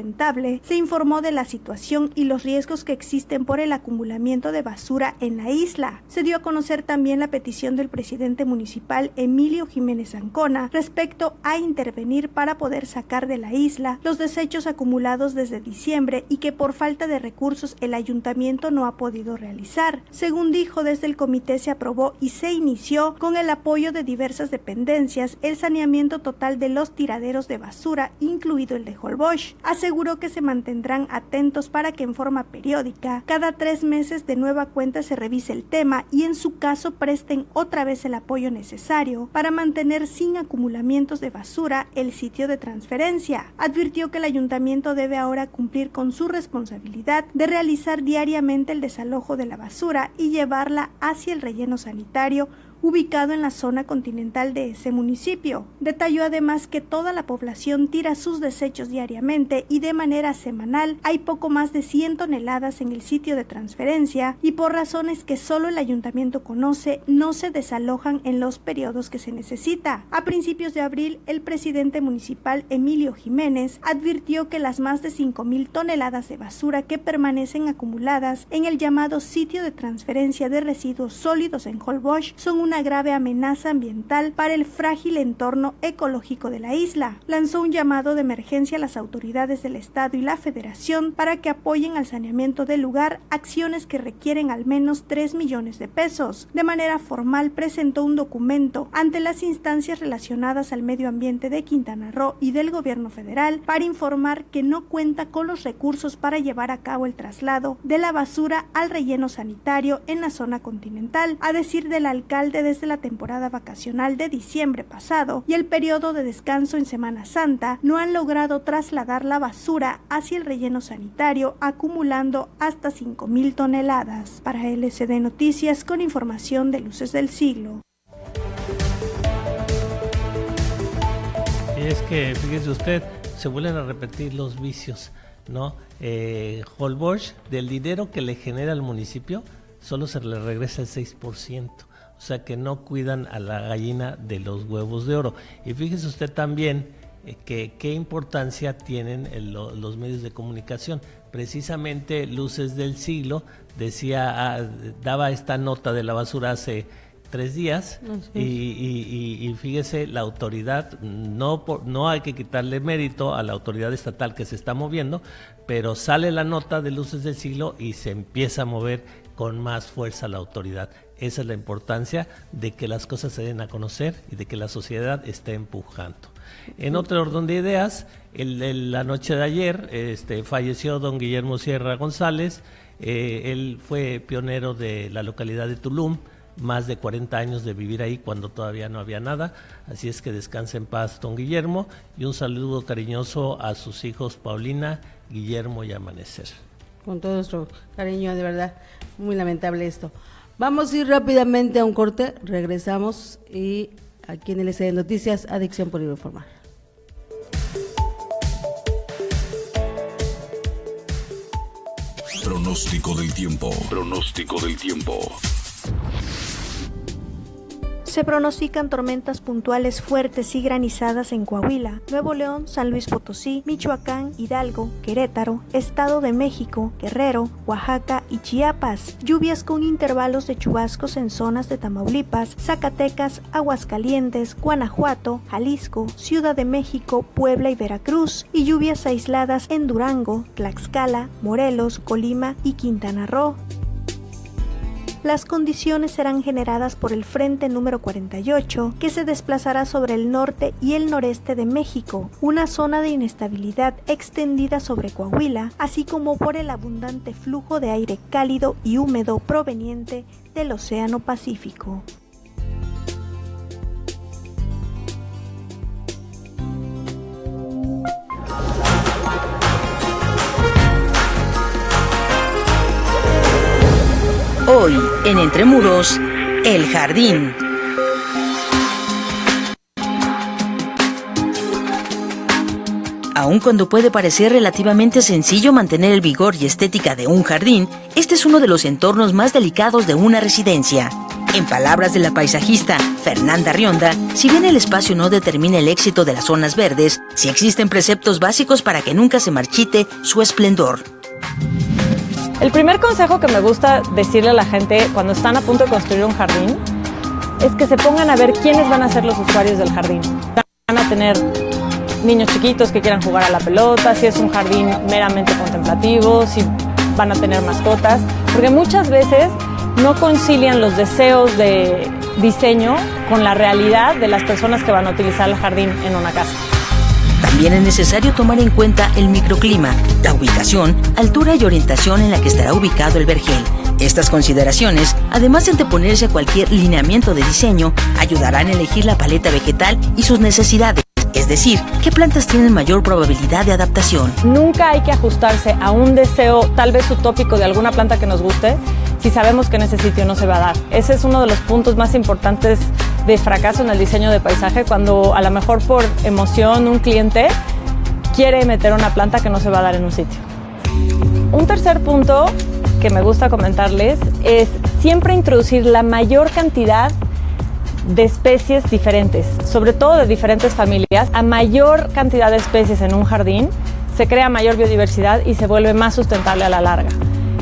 se informó de la situación y los riesgos que existen por el acumulamiento de basura en la isla. Se dio a conocer también la petición del presidente municipal Emilio Jiménez Ancona respecto a intervenir para poder sacar de la isla los desechos acumulados desde diciembre y que por falta de recursos el ayuntamiento no ha podido realizar. Según dijo, desde el comité se aprobó y se inició con el apoyo de diversas dependencias el saneamiento total de los tiraderos de basura, incluido el de Holbox. Aseguró que se mantendrán atentos para que en forma periódica, cada 3 meses de nueva cuenta se revise el tema y en su caso presten otra vez el apoyo necesario para mantener sin acumulamientos de basura el sitio de transferencia. Advirtió que el ayuntamiento debe ahora cumplir con su responsabilidad de realizar diariamente el desalojo de la basura y llevarla hacia el relleno sanitario ubicado en la zona continental de ese municipio. Detalló además que toda la población tira sus desechos diariamente y de manera semanal hay poco más de 100 toneladas en el sitio de transferencia y por razones que solo el ayuntamiento conoce, no se desalojan en los periodos que se necesita. A principios de abril, el presidente municipal Emilio Jiménez advirtió que las más de 5,000 toneladas de basura que permanecen acumuladas en el llamado sitio de transferencia de residuos sólidos en Holbox son una grave amenaza ambiental para el frágil entorno ecológico de la isla. Lanzó un llamado de emergencia a las autoridades del Estado y la Federación para que apoyen al saneamiento del lugar, acciones que requieren al menos 3 millones de pesos. De manera formal presentó un documento ante las instancias relacionadas al medio ambiente de Quintana Roo y del gobierno federal para informar que no cuenta con los recursos para llevar a cabo el traslado de la basura al relleno sanitario en la zona continental, a decir del alcalde. Desde la temporada vacacional de diciembre pasado y el periodo de descanso en Semana Santa no han logrado trasladar la basura hacia el relleno sanitario, acumulando hasta 5,000 toneladas. Para LCD Noticias, con información de Luces del Siglo. Y es que, fíjese usted, se vuelven a repetir los vicios, ¿no? Holbox, del dinero que le genera al municipio, solo se le regresa el 6%. O sea que no cuidan a la gallina de los huevos de oro. Y fíjese usted también que qué importancia tienen los medios de comunicación. Precisamente Luces del Siglo decía, daba esta nota de la basura hace 3 días y fíjese, la autoridad, no hay que quitarle mérito a la autoridad estatal que se está moviendo, pero sale la nota de Luces del Siglo y se empieza a mover con más fuerza la autoridad. Esa es la importancia de que las cosas se den a conocer y de que la sociedad esté empujando. En otro orden de ideas, la noche de ayer falleció don Guillermo Sierra González. Él fue pionero de la localidad de Tulum, más de 40 años de vivir ahí cuando todavía no había nada, así es que descanse en paz don Guillermo, y un saludo cariñoso a sus hijos Paulina, Guillermo y Amanecer. Con todo nuestro cariño, de verdad, muy lamentable esto. Vamos a ir rápidamente a un corte, regresamos y aquí en el LCD Noticias, Adicción por Informar. Pronóstico del tiempo. Pronóstico del tiempo. Se pronostican tormentas puntuales fuertes y granizadas en Coahuila, Nuevo León, San Luis Potosí, Michoacán, Hidalgo, Querétaro, Estado de México, Guerrero, Oaxaca y Chiapas. Lluvias con intervalos de chubascos en zonas de Tamaulipas, Zacatecas, Aguascalientes, Guanajuato, Jalisco, Ciudad de México, Puebla y Veracruz, y lluvias aisladas en Durango, Tlaxcala, Morelos, Colima y Quintana Roo. Las condiciones serán generadas por el frente número 48, que se desplazará sobre el norte y el noreste de México, una zona de inestabilidad extendida sobre Coahuila, así como por el abundante flujo de aire cálido y húmedo proveniente del Océano Pacífico. Hoy, en Entre Muros, El Jardín. Aun cuando puede parecer relativamente sencillo mantener el vigor y estética de un jardín, este es uno de los entornos más delicados de una residencia. En palabras de la paisajista Fernanda Rionda, si bien el espacio no determina el éxito de las zonas verdes, sí existen preceptos básicos para que nunca se marchite su esplendor. El primer consejo que me gusta decirle a la gente cuando están a punto de construir un jardín es que se pongan a ver quiénes van a ser los usuarios del jardín. Van a tener niños chiquitos que quieran jugar a la pelota, si es un jardín meramente contemplativo, si van a tener mascotas, porque muchas veces no concilian los deseos de diseño con la realidad de las personas que van a utilizar el jardín en una casa. También es necesario tomar en cuenta el microclima, la ubicación, altura y orientación en la que estará ubicado el vergel. Estas consideraciones, además de anteponerse a cualquier lineamiento de diseño, ayudarán a elegir la paleta vegetal y sus necesidades, es decir, qué plantas tienen mayor probabilidad de adaptación. Nunca hay que ajustarse a un deseo tal vez utópico de alguna planta que nos guste, si sabemos que en ese sitio no se va a dar. Ese es uno de los puntos más importantes de fracaso en el diseño de paisaje, cuando a lo mejor por emoción un cliente quiere meter una planta que no se va a dar en un sitio. Un tercer punto que me gusta comentarles es siempre introducir la mayor cantidad de especies diferentes, sobre todo de diferentes familias. A mayor cantidad de especies en un jardín se crea mayor biodiversidad y se vuelve más sustentable a la larga.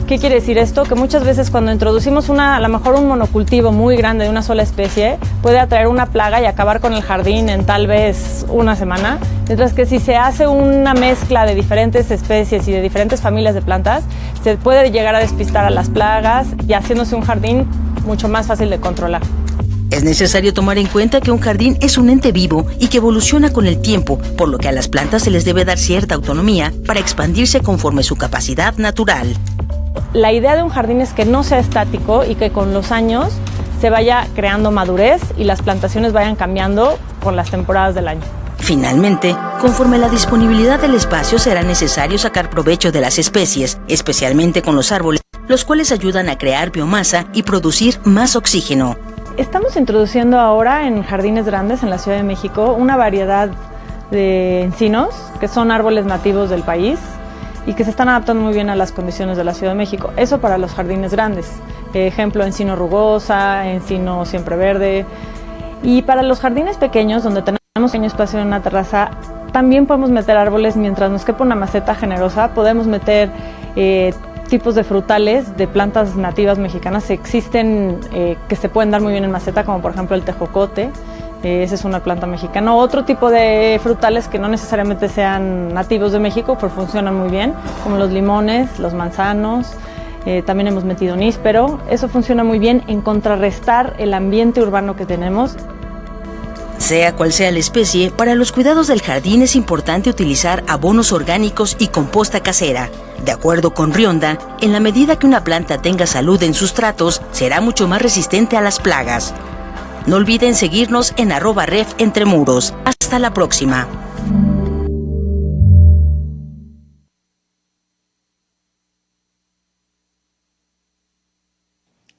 ¿Qué quiere decir esto? Que muchas veces cuando introducimos a lo mejor un monocultivo muy grande de una sola especie, puede atraer una plaga y acabar con el jardín en tal vez una semana, mientras que si se hace una mezcla de diferentes especies y de diferentes familias de plantas, se puede llegar a despistar a las plagas y haciéndose un jardín mucho más fácil de controlar. Es necesario tomar en cuenta que un jardín es un ente vivo y que evoluciona con el tiempo, por lo que a las plantas se les debe dar cierta autonomía para expandirse conforme su capacidad natural. La idea de un jardín es que no sea estático y que con los años se vaya creando madurez y las plantaciones vayan cambiando con las temporadas del año. Finalmente, conforme la disponibilidad del espacio, será necesario sacar provecho de las especies, especialmente con los árboles, los cuales ayudan a crear biomasa y producir más oxígeno. Estamos introduciendo ahora en jardines grandes en la Ciudad de México una variedad de encinos, que son árboles nativos del país y que se están adaptando muy bien a las condiciones de la Ciudad de México. Eso para los jardines grandes. Ejemplo, encino rugosa, encino siempreverde. Y para los jardines pequeños, donde tenemos un pequeño espacio en una terraza, también podemos meter árboles mientras nos quepa una maceta generosa. Podemos meter tipos de frutales de plantas nativas mexicanas. Existen que se pueden dar muy bien en maceta, como por ejemplo el tejocote. Esa es una planta mexicana. Otro tipo de frutales que no necesariamente sean nativos de México, pero funcionan muy bien, como los limones, los manzanos. También hemos metido níspero. Eso funciona muy bien en contrarrestar el ambiente urbano que tenemos. Sea cual sea la especie, para los cuidados del jardín es importante utilizar abonos orgánicos y composta casera. De acuerdo con Rionda, en la medida que una planta tenga salud en sustratos, será mucho más resistente a las plagas. No olviden seguirnos en @refentremuros. Hasta la próxima.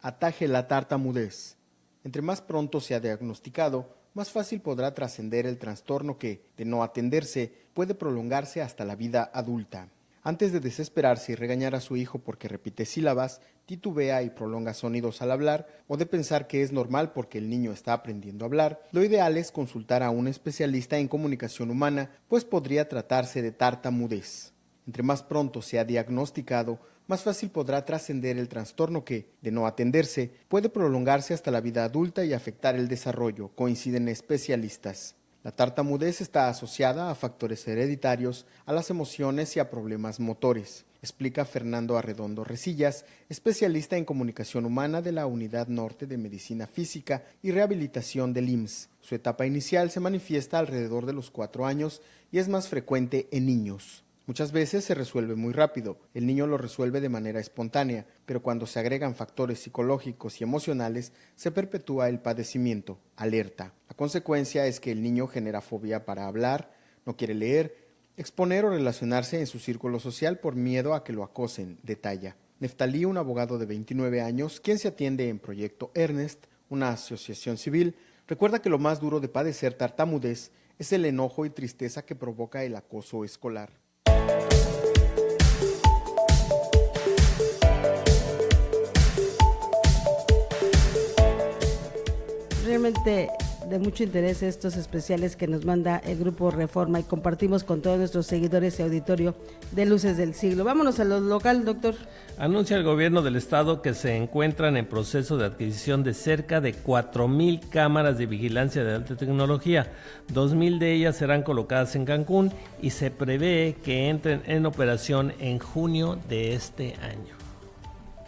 Ataje la tartamudez. Entre más pronto sea diagnosticado, más fácil podrá trascender el trastorno que, de no atenderse, puede prolongarse hasta la vida adulta. Antes de desesperarse y regañar a su hijo porque repite sílabas, titubea y prolonga sonidos al hablar, o de pensar que es normal porque el niño está aprendiendo a hablar, lo ideal es consultar a un especialista en comunicación humana, pues podría tratarse de tartamudez. Entre más pronto sea diagnosticado, más fácil podrá trascender el trastorno que, de no atenderse, puede prolongarse hasta la vida adulta y afectar el desarrollo, coinciden especialistas. La tartamudez está asociada a factores hereditarios, a las emociones y a problemas motores, explica Fernando Arredondo Resillas, especialista en comunicación humana de la Unidad Norte de Medicina Física y Rehabilitación del IMSS. Su etapa inicial se manifiesta alrededor de los 4 años y es más frecuente en niños. Muchas veces se resuelve muy rápido, el niño lo resuelve de manera espontánea, pero cuando se agregan factores psicológicos y emocionales, se perpetúa el padecimiento. Alerta. La consecuencia es que el niño genera fobia para hablar, no quiere leer, exponer o relacionarse en su círculo social por miedo a que lo acosen, detalla. Neftalí, un abogado de 29 años, quien se atiende en Proyecto Ernest, una asociación civil, recuerda que lo más duro de padecer tartamudez es el enojo y tristeza que provoca el acoso escolar. Realmente de mucho interés estos especiales que nos manda el Grupo Reforma y compartimos con todos nuestros seguidores y auditorio de Luces del Siglo. Vámonos a lo local, doctor. Anuncia el gobierno del estado que se encuentran en proceso de adquisición de cerca de 4,000 cámaras de vigilancia de alta tecnología. 2,000 de ellas serán colocadas en Cancún y se prevé que entren en operación en junio de este año.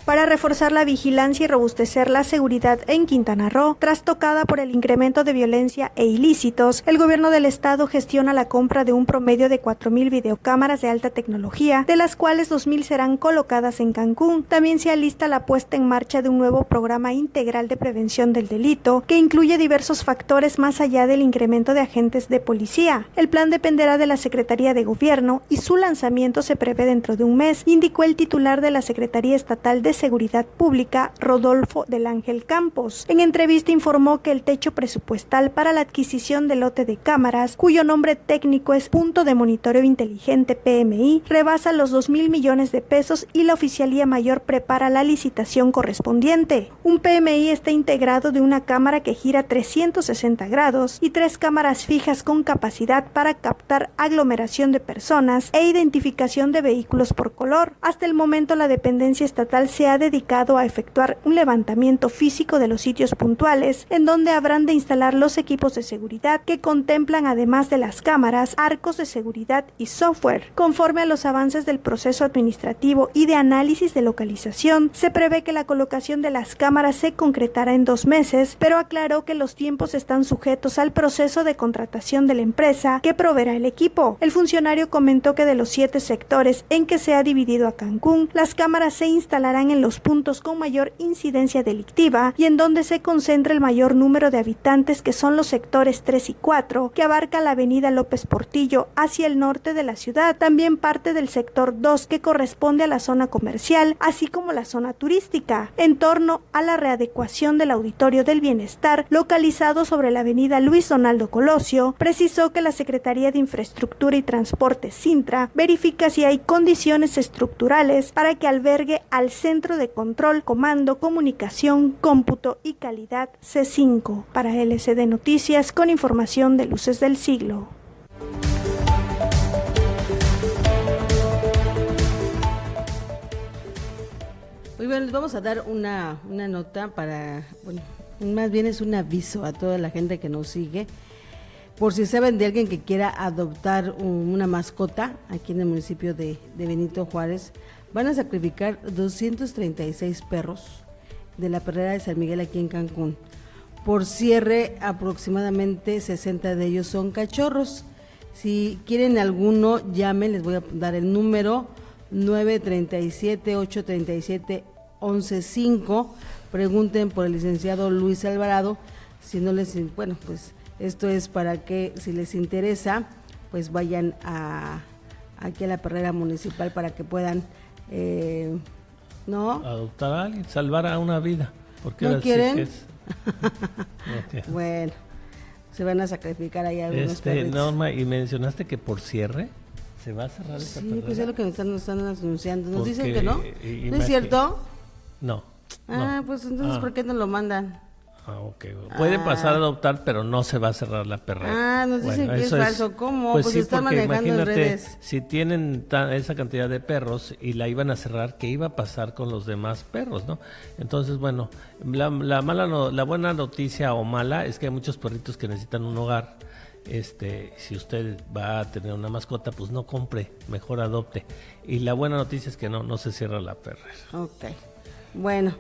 Para reforzar la vigilancia y robustecer la seguridad en Quintana Roo, trastocada por el incremento de violencia e ilícitos, el gobierno del estado gestiona la compra de un promedio de 4,000 videocámaras de alta tecnología, de las cuales 2,000 serán colocadas en Cancún. También se alista la puesta en marcha de un nuevo programa integral de prevención del delito, que incluye diversos factores más allá del incremento de agentes de policía. El plan dependerá de la Secretaría de Gobierno y su lanzamiento se prevé dentro de un mes, indicó el titular de la Secretaría Estatal de Seguridad Pública, Rodolfo del Ángel Campos. En entrevista informó que el techo presupuestal para la adquisición del lote de cámaras, cuyo nombre técnico es Punto de Monitoreo Inteligente PMI, rebasa los 2,000 millones de pesos y la Oficialía Mayor prepara la licitación correspondiente. Un PMI está integrado de una cámara que gira 360 grados y 3 cámaras fijas con capacidad para captar aglomeración de personas e identificación de vehículos por color. Hasta el momento, la dependencia estatal se ha dedicado a efectuar un levantamiento físico de los sitios puntuales en donde habrán de instalar los equipos de seguridad que contemplan, además de las cámaras, arcos de seguridad y software. Conforme a los avances del proceso administrativo y de análisis de localización, se prevé que la colocación de las cámaras se concretará en 2 meses, pero aclaró que los tiempos están sujetos al proceso de contratación de la empresa que proveerá el equipo. El funcionario comentó que de los 7 sectores en que se ha dividido a Cancún, las cámaras se instalarán en los puntos con mayor incidencia delictiva y en donde se concentra el mayor número de habitantes, que son los sectores 3 y 4, que abarca la avenida López Portillo hacia el norte de la ciudad, también parte del sector 2 que corresponde a la zona comercial, así como la zona turística, en torno a la readecuación del Auditorio del Bienestar, localizado sobre la avenida Luis Donaldo Colosio. Precisó que la Secretaría de Infraestructura y Transporte, Cintra, verifica si hay condiciones estructurales para que albergue al Centro de Control, Comando, Comunicación, Cómputo y Calidad C5. Para LCD Noticias, con información de Luces del Siglo. Muy bien, les vamos a dar una nota para, bueno, más bien es un aviso a toda la gente que nos sigue, por si saben de alguien que quiera adoptar una mascota aquí en el municipio de Benito Juárez. Van a sacrificar 236 perros de la perrera de San Miguel aquí en Cancún. Por cierre, aproximadamente 60 de ellos son cachorros. Si quieren alguno, llamen, les voy a dar el número 937-837-115. Pregunten por el licenciado Luis Alvarado. Si no les, bueno, pues esto es para que, si les interesa, pues vayan aquí a la perrera municipal para que puedan, ¿no? Adoptar a alguien, salvar a una vida. Porque ¿No quieren? Sí okay. Bueno, se van a sacrificar ahí algunos perritos. Norma, y mencionaste que por cierre se va a cerrar esta perrera. Sí, pues es lo que nos están anunciando. Nos dicen que no. ¿No es cierto? No. Pues entonces, ¿por qué no lo mandan? Ok. Puede pasar a adoptar, pero no se va a cerrar la perrera. Nos dicen que es falso. ¿Cómo? Pues sí, están manejando en redes. Si tienen esa cantidad de perros y la iban a cerrar, ¿qué iba a pasar con los demás perros, no? Entonces, bueno, la buena noticia o mala es que hay muchos perritos que necesitan un hogar. Si usted va a tener una mascota, pues no compre, mejor adopte. Y la buena noticia es que no se cierra la perrera. Ok. Bueno,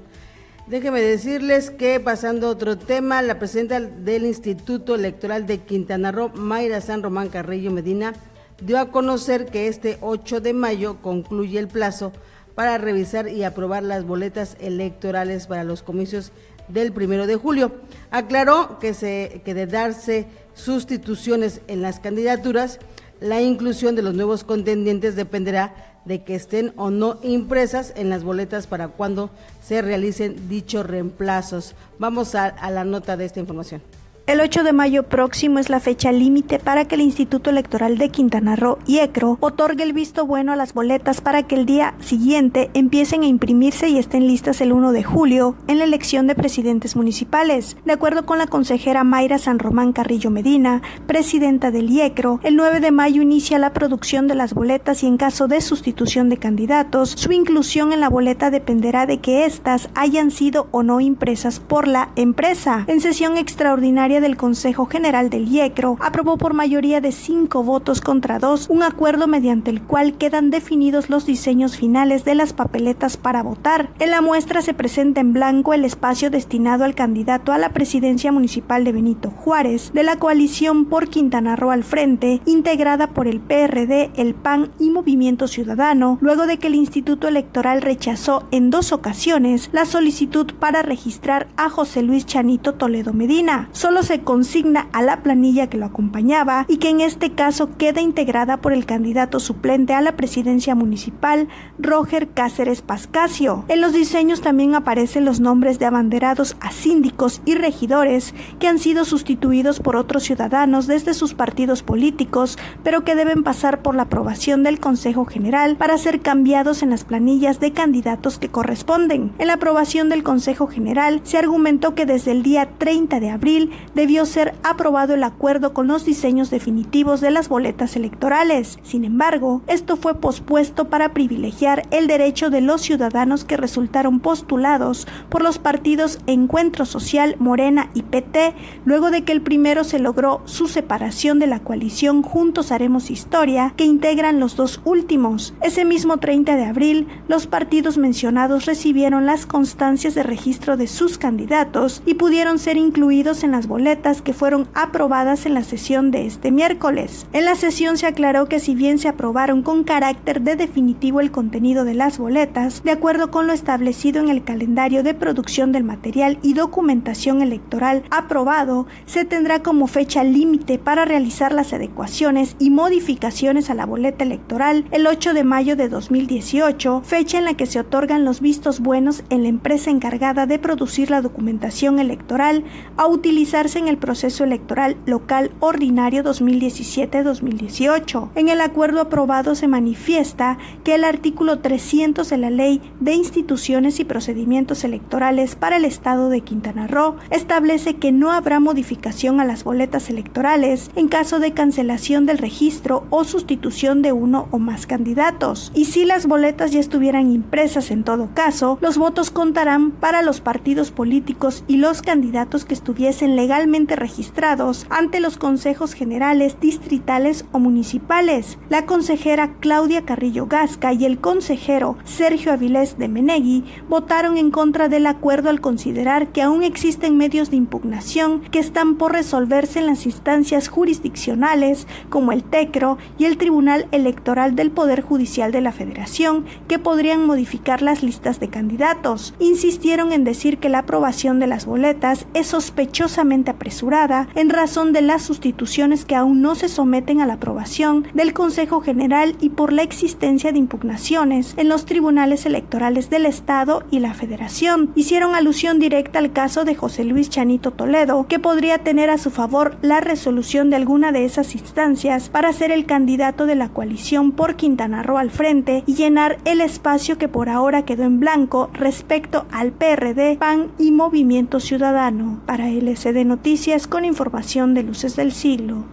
déjeme decirles que, pasando a otro tema, la presidenta del Instituto Electoral de Quintana Roo, Mayra San Román Carrillo Medina, dio a conocer que este 8 de mayo concluye el plazo para revisar y aprobar las boletas electorales para los comicios del 1 de julio. Aclaró que de darse sustituciones en las candidaturas, la inclusión de los nuevos contendientes dependerá de que estén o no impresas en las boletas para cuando se realicen dichos reemplazos. Vamos a la nota de esta información. El 8 de mayo próximo es la fecha límite para que el Instituto Electoral de Quintana Roo, IECRO, otorgue el visto bueno a las boletas para que el día siguiente empiecen a imprimirse y estén listas el 1 de julio en la elección de presidentes municipales. De acuerdo con la consejera Mayra San Román Carrillo Medina, presidenta del IECRO, el 9 de mayo inicia la producción de las boletas y en caso de sustitución de candidatos, su inclusión en la boleta dependerá de que éstas hayan sido o no impresas por la empresa. En sesión extraordinaria del Consejo General del IECRO, aprobó por mayoría de 5 votos contra 2 un acuerdo mediante el cual quedan definidos los diseños finales de las papeletas para votar. En la muestra se presenta en blanco el espacio destinado al candidato a la presidencia municipal de Benito Juárez, de la coalición por Quintana Roo al frente, integrada por el PRD, el PAN y Movimiento Ciudadano, luego de que el Instituto Electoral rechazó en 2 ocasiones la solicitud para registrar a José Luis Chanito Toledo Medina. Solo se consigna a la planilla que lo acompañaba y que en este caso queda integrada por el candidato suplente a la presidencia municipal, Roger Cáceres Pascasio. En los diseños también aparecen los nombres de abanderados a síndicos y regidores que han sido sustituidos por otros ciudadanos desde sus partidos políticos, pero que deben pasar por la aprobación del Consejo General para ser cambiados en las planillas de candidatos que corresponden. En la aprobación del Consejo General se argumentó que desde el día 30 de abril debió ser aprobado el acuerdo con los diseños definitivos de las boletas electorales. Sin embargo, esto fue pospuesto para privilegiar el derecho de los ciudadanos que resultaron postulados por los partidos Encuentro Social, Morena y PT, luego de que el primero se logró su separación de la coalición Juntos Haremos Historia, que integran los dos últimos. Ese mismo 30 de abril, los partidos mencionados recibieron las constancias de registro de sus candidatos y pudieron ser incluidos en las boletas que fueron aprobadas en la sesión de este miércoles. En la sesión se aclaró que si bien se aprobaron con carácter de definitivo el contenido de las boletas, de acuerdo con lo establecido en el calendario de producción del material y documentación electoral aprobado, se tendrá como fecha límite para realizar las adecuaciones y modificaciones a la boleta electoral el 8 de mayo de 2018, fecha en la que se otorgan los vistos buenos en la empresa encargada de producir la documentación electoral a utilizarse en el proceso electoral local ordinario 2017-2018. En el acuerdo aprobado se manifiesta que el artículo 300 de la Ley de Instituciones y Procedimientos Electorales para el Estado de Quintana Roo establece que no habrá modificación a las boletas electorales en caso de cancelación del registro o sustitución de uno o más candidatos. Y si las boletas ya estuvieran impresas en todo caso, los votos contarán para los partidos políticos y los candidatos que estuviesen legalmente registrados ante los consejos generales, distritales o municipales. La consejera Claudia Carrillo Gasca y el consejero Sergio Avilés de Menegui votaron en contra del acuerdo al considerar que aún existen medios de impugnación que están por resolverse en las instancias jurisdiccionales como el TECRO y el Tribunal Electoral del Poder Judicial de la Federación, que podrían modificar las listas de candidatos. Insistieron en decir que la aprobación de las boletas es sospechosamente apresurada en razón de las sustituciones que aún no se someten a la aprobación del Consejo General y por la existencia de impugnaciones en los tribunales electorales del Estado y la Federación. Hicieron alusión directa al caso de José Luis Chanito Toledo, que podría tener a su favor la resolución de alguna de esas instancias para ser el candidato de la coalición por Quintana Roo al frente y llenar el espacio que por ahora quedó en blanco respecto al PRD, PAN y Movimiento Ciudadano. Para LCD Noticias, con información de Luces del Siglo.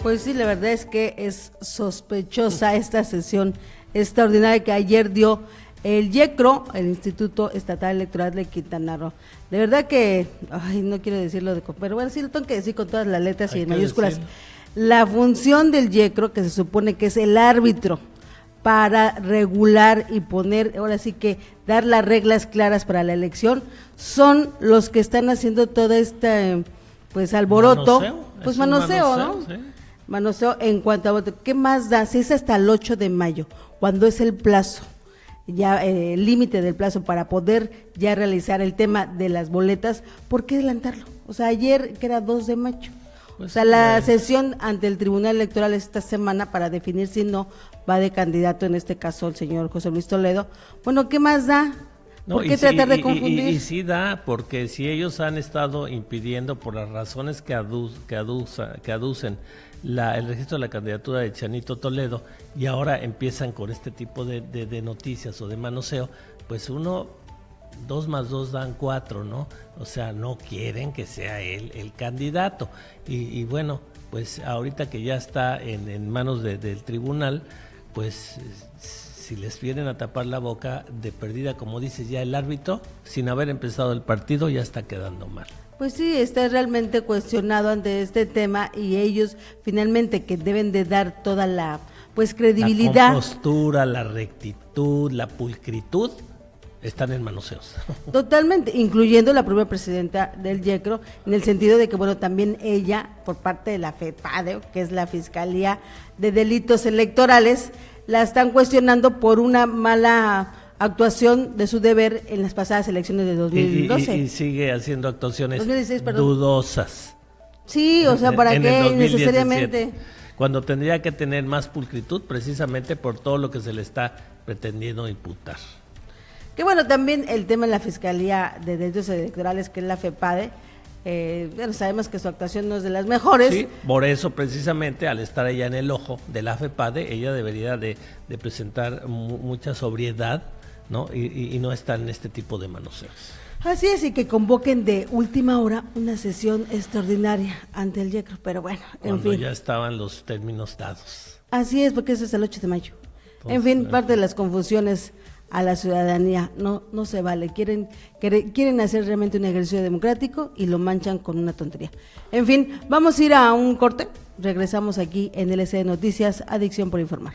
Pues sí, la verdad es que es sospechosa esta sesión extraordinaria que ayer dio el IECRO, el Instituto Estatal Electoral de Quintana Roo. De verdad que, no quiero decirlo, pero bueno, sí lo tengo que decir con todas las letras y en mayúsculas. La función del IECRO, que se supone que es el árbitro para regular y poner, ahora sí que dar las reglas claras para la elección, son los que están haciendo todo este, pues, alboroto, manoseo, ¿no? Sí. Manoseo en cuanto a voto. ¿Qué más da? Si es hasta el 8 de mayo, cuando es el plazo, ya el límite del plazo para poder ya realizar el tema de las boletas, ¿por qué adelantarlo? O sea, ayer que era 2 de mayo. Pues, o sea, la sesión ante el Tribunal Electoral esta semana para definir si no va de candidato, en este caso el señor José Luis Toledo. Bueno, ¿qué más da? ¿Por qué tratar de confundir? Y sí da, porque si ellos han estado impidiendo por las razones que aducen el registro de la candidatura de Chanito Toledo, y ahora empiezan con este tipo de noticias o de manoseo, pues 2 más 2 dan 4, ¿no? O sea, no quieren que sea él el candidato. Y bueno, pues ahorita que ya está en manos del tribunal, pues si les vienen a tapar la boca de perdida, como dices, ya el árbitro, sin haber empezado el partido, ya está quedando mal. Pues sí, está realmente cuestionado ante este tema, y ellos finalmente que deben de dar toda la credibilidad. La compostura, la rectitud, la pulcritud, están en manoseos. Totalmente, incluyendo la propia presidenta del IECRO, en el sentido de que, bueno, también ella, por parte de la FEPADE, que es la Fiscalía de Delitos Electorales, la están cuestionando por una mala actuación de su deber en las pasadas elecciones de 2012. Y sigue haciendo actuaciones 2016, dudosas. Sí, o sea, ¿para en qué el 2017, necesariamente? Cuando tendría que tener más pulcritud precisamente por todo lo que se le está pretendiendo imputar. Que bueno, también el tema de la Fiscalía de Delitos Electorales, que es la FEPADE, bueno, sabemos que su actuación no es de las mejores. Sí, por eso precisamente al estar ella en el ojo de la FEPADE, ella debería de presentar mucha sobriedad, ¿no? Y no estar en este tipo de manoseos. Así es, y que convoquen de última hora una sesión extraordinaria ante el YECRO, pero bueno, Cuando en fin. ya estaban los términos dados. Así es, porque eso es el 8 de mayo. Entonces, en fin, parte de las confusiones a la ciudadanía no se vale. Quieren hacer realmente un ejercicio democrático y lo manchan con una tontería. En fin, vamos a ir a un corte. Regresamos aquí en LC Noticias, Adicción por Informar.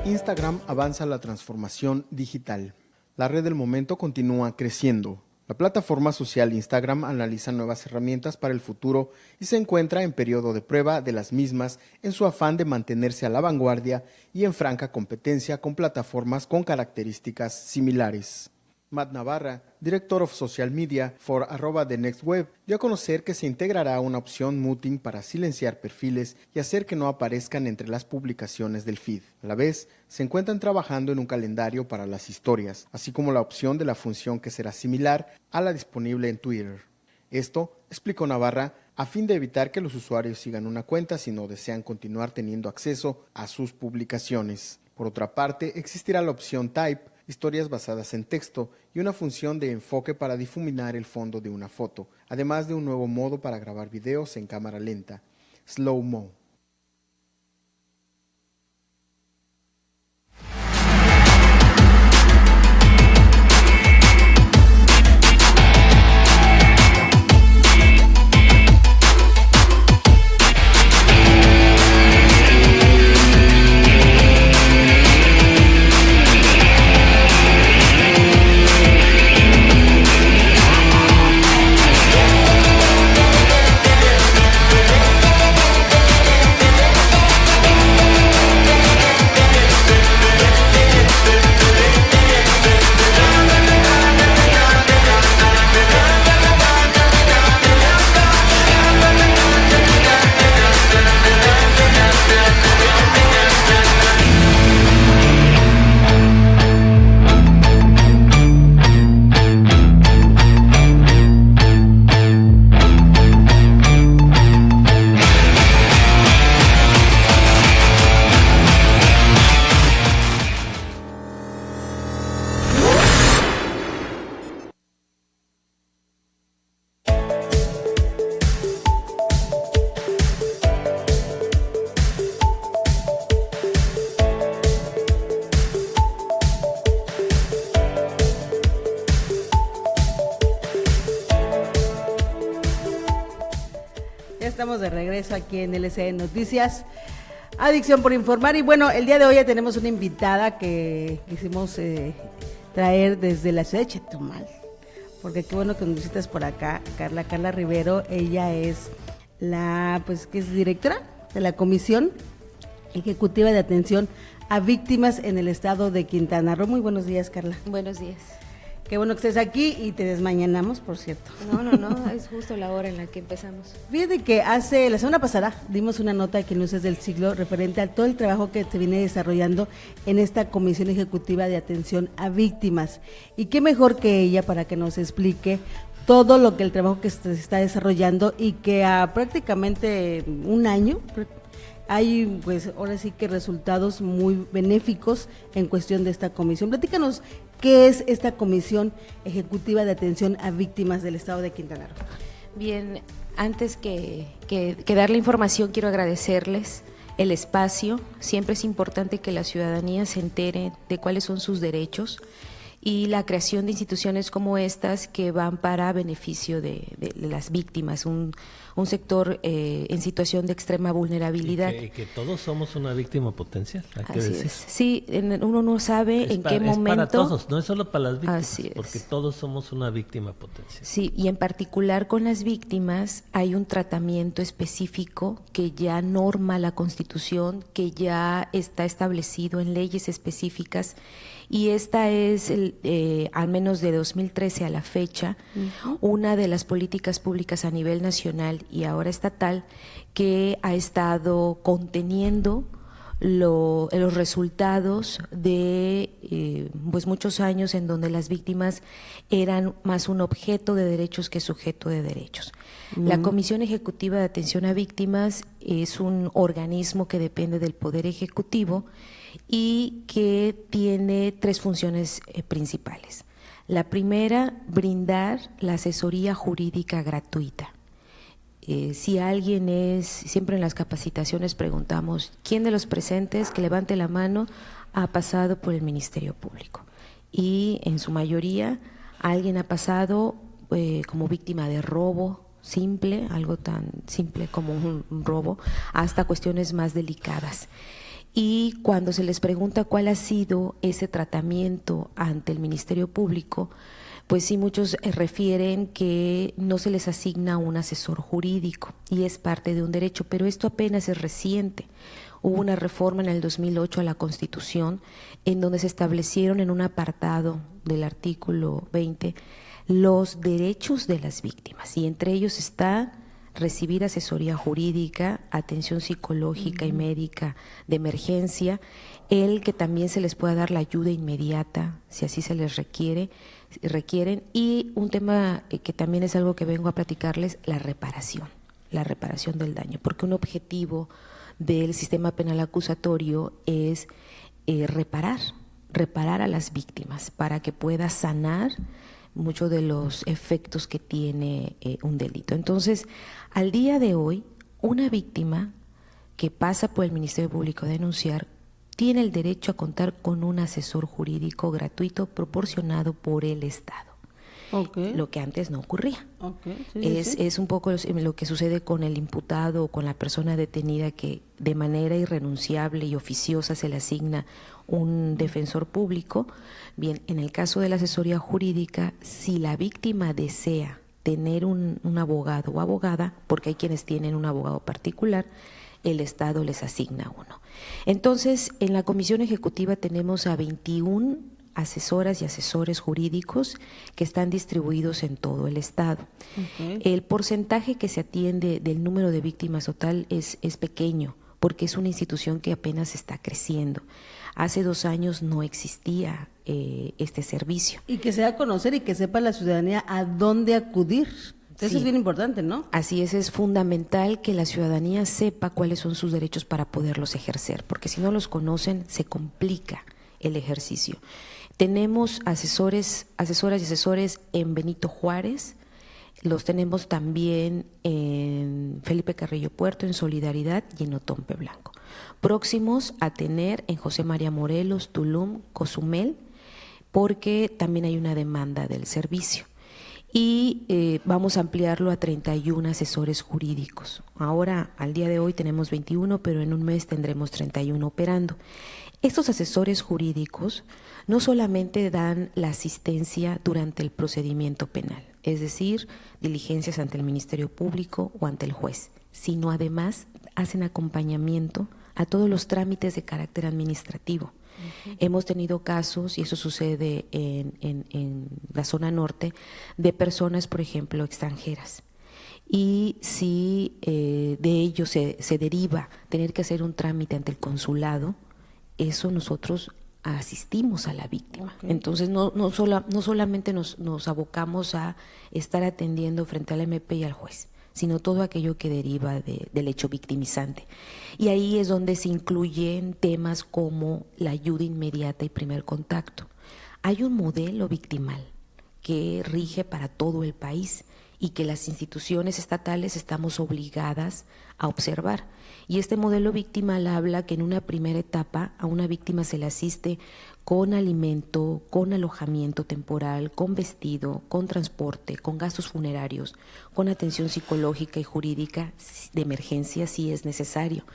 Instagram avanza la transformación digital. La red del momento continúa creciendo. La plataforma social Instagram analiza nuevas herramientas para el futuro y se encuentra en periodo de prueba de las mismas en su afán de mantenerse a la vanguardia y en franca competencia con plataformas con características similares. Matt Navarra, Director of Social Media for @thenextweb, dio a conocer que se integrará una opción muting para silenciar perfiles y hacer que no aparezcan entre las publicaciones del feed. A la vez, se encuentran trabajando en un calendario para las historias, así como la opción de la función que será similar a la disponible en Twitter. Esto, explicó Navarra, a fin de evitar que los usuarios sigan una cuenta si no desean continuar teniendo acceso a sus publicaciones. Por otra parte, existirá la opción Type, historias basadas en texto y una función de enfoque para difuminar el fondo de una foto, además de un nuevo modo para grabar videos en cámara lenta, Slow Mo. Estamos de regreso aquí en LC Noticias, Adicción por Informar. Y bueno, el día de hoy ya tenemos una invitada que quisimos traer desde la ciudad de Chetumal, porque qué bueno que nos visitas por acá, Carla Rivero. Ella es que es directora de la Comisión Ejecutiva de Atención a Víctimas en el estado de Quintana Roo. Muy buenos días, Carla. Buenos días. Qué bueno que estés aquí y te desmañanamos, por cierto. No, es justo la hora en la que empezamos. Fíjate que la semana pasada dimos una nota aquí en Luces del Siglo referente a todo el trabajo que se viene desarrollando en esta Comisión Ejecutiva de Atención a Víctimas. Y qué mejor que ella para que nos explique todo lo que el trabajo que se está desarrollando y que a prácticamente un año hay, pues ahora sí que resultados muy benéficos en cuestión de esta comisión. Platícanos, ¿qué es esta Comisión Ejecutiva de Atención a Víctimas del Estado de Quintana Roo? Bien, antes que dar la información, quiero agradecerles el espacio. Siempre es importante que la ciudadanía se entere de cuáles son sus derechos y la creación de instituciones como estas que van para beneficio de las víctimas, un sector en situación de extrema vulnerabilidad. Y que todos somos una víctima potencial, hay que Así decir. es. Sí, uno no sabe en qué momento. Es para todos, no es solo para las víctimas, Así es. porque todos somos una víctima potencial. Sí, y en particular con las víctimas hay un tratamiento específico que ya norma la Constitución, que ya está establecido en leyes específicas, y esta es, al menos de 2013 a la fecha, una de las políticas públicas a nivel nacional y ahora estatal que ha estado conteniendo los resultados de pues muchos años en donde las víctimas eran más un objeto de derechos que sujeto de derechos. La Comisión Ejecutiva de Atención a Víctimas es un organismo que depende del Poder Ejecutivo y que tiene 3 funciones principales. La primera, brindar la asesoría jurídica gratuita. Si alguien siempre en las capacitaciones preguntamos, ¿quién de los presentes que levante la mano ha pasado por el Ministerio Público? Y en su mayoría alguien ha pasado como víctima de robo simple, algo tan simple como un robo, hasta cuestiones más delicadas. Y cuando se les pregunta cuál ha sido ese tratamiento ante el Ministerio Público, pues sí, muchos refieren que no se les asigna un asesor jurídico y es parte de un derecho, pero esto apenas es reciente. Hubo una reforma en el 2008 a la Constitución en donde se establecieron en un apartado del artículo 20 los derechos de las víctimas y entre ellos está recibir asesoría jurídica, atención psicológica y médica de emergencia, el que también se les pueda dar la ayuda inmediata si así se les requieren, y un tema que también es algo que vengo a platicarles, la reparación del daño, porque un objetivo del sistema penal acusatorio es reparar a las víctimas para que pueda sanar muchos de los efectos que tiene un delito. Entonces, al día de hoy, una víctima que pasa por el Ministerio Público a denunciar tiene el derecho a contar con un asesor jurídico gratuito proporcionado por el Estado. Okay. Lo que antes no ocurría. Okay, es un poco lo que sucede con el imputado o con la persona detenida, que de manera irrenunciable y oficiosa se le asigna un defensor público. Bien, en el caso de la asesoría jurídica, si la víctima desea tener un abogado o abogada, porque hay quienes tienen un abogado particular, el Estado les asigna uno. Entonces, en la Comisión Ejecutiva tenemos a 21 asesoras y asesores jurídicos que están distribuidos en todo el Estado. Okay. El porcentaje que se atiende del número de víctimas total es pequeño, porque es una institución que apenas está creciendo. Hace 2 años no existía este servicio. Y que se da a conocer y que sepa la ciudadanía a dónde acudir. Eso es bien importante, ¿no? Así es fundamental que la ciudadanía sepa cuáles son sus derechos para poderlos ejercer, porque si no los conocen se complica el ejercicio. Tenemos asesoras y asesores en Benito Juárez, los tenemos también en Felipe Carrillo Puerto, en Solidaridad y en Otompe Blanco. Próximos a tener en José María Morelos, Tulum, Cozumel, porque también hay una demanda del servicio. Y vamos a ampliarlo a 31 asesores jurídicos. Ahora, al día de hoy tenemos 21, pero en un mes tendremos 31 operando. Estos asesores jurídicos no solamente dan la asistencia durante el procedimiento penal, es decir, diligencias ante el Ministerio Público o ante el juez, sino además hacen acompañamiento a todos los trámites de carácter administrativo. Okay. Hemos tenido casos, y eso sucede en la zona norte, de personas, por ejemplo, extranjeras. Y si de ello se deriva tener que hacer un trámite ante el consulado, eso nosotros asistimos a la víctima. Okay. Entonces no solamente nos abocamos a estar atendiendo frente al MP y al juez, sino todo aquello que deriva del hecho victimizante. Y ahí es donde se incluyen temas como la ayuda inmediata y primer contacto. Hay un modelo victimal que rige para todo el país y que las instituciones estatales estamos obligadas a observar. Y este modelo victimal habla que en una primera etapa a una víctima se le asiste con alimento, con alojamiento temporal, con vestido, con transporte, con gastos funerarios, con atención psicológica y jurídica de emergencia si es necesario.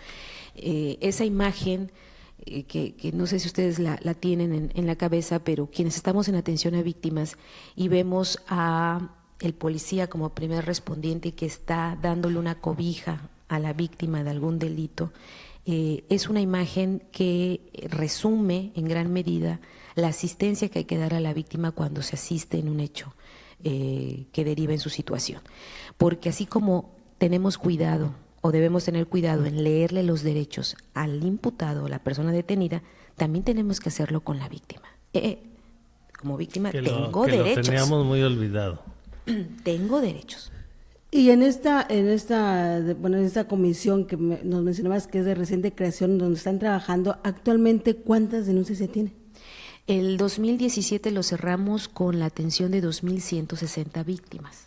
Esa imagen que no sé si ustedes la tienen en la cabeza, pero quienes estamos en atención a víctimas y vemos a el policía como primer respondiente que está dándole una cobija a la víctima de algún delito, es una imagen que resume en gran medida la asistencia que hay que dar a la víctima cuando se asiste en un hecho que deriva en su situación. Porque así como tenemos cuidado o debemos tener cuidado en leerle los derechos al imputado o la persona detenida, también tenemos que hacerlo con la víctima. Como víctima tengo derechos. Lo teníamos muy olvidado. Tengo derechos. Y en esta comisión que nos mencionabas que es de reciente creación, donde están trabajando, actualmente, ¿cuántas denuncias se tienen? El 2017 lo cerramos con la atención de 2.160 víctimas.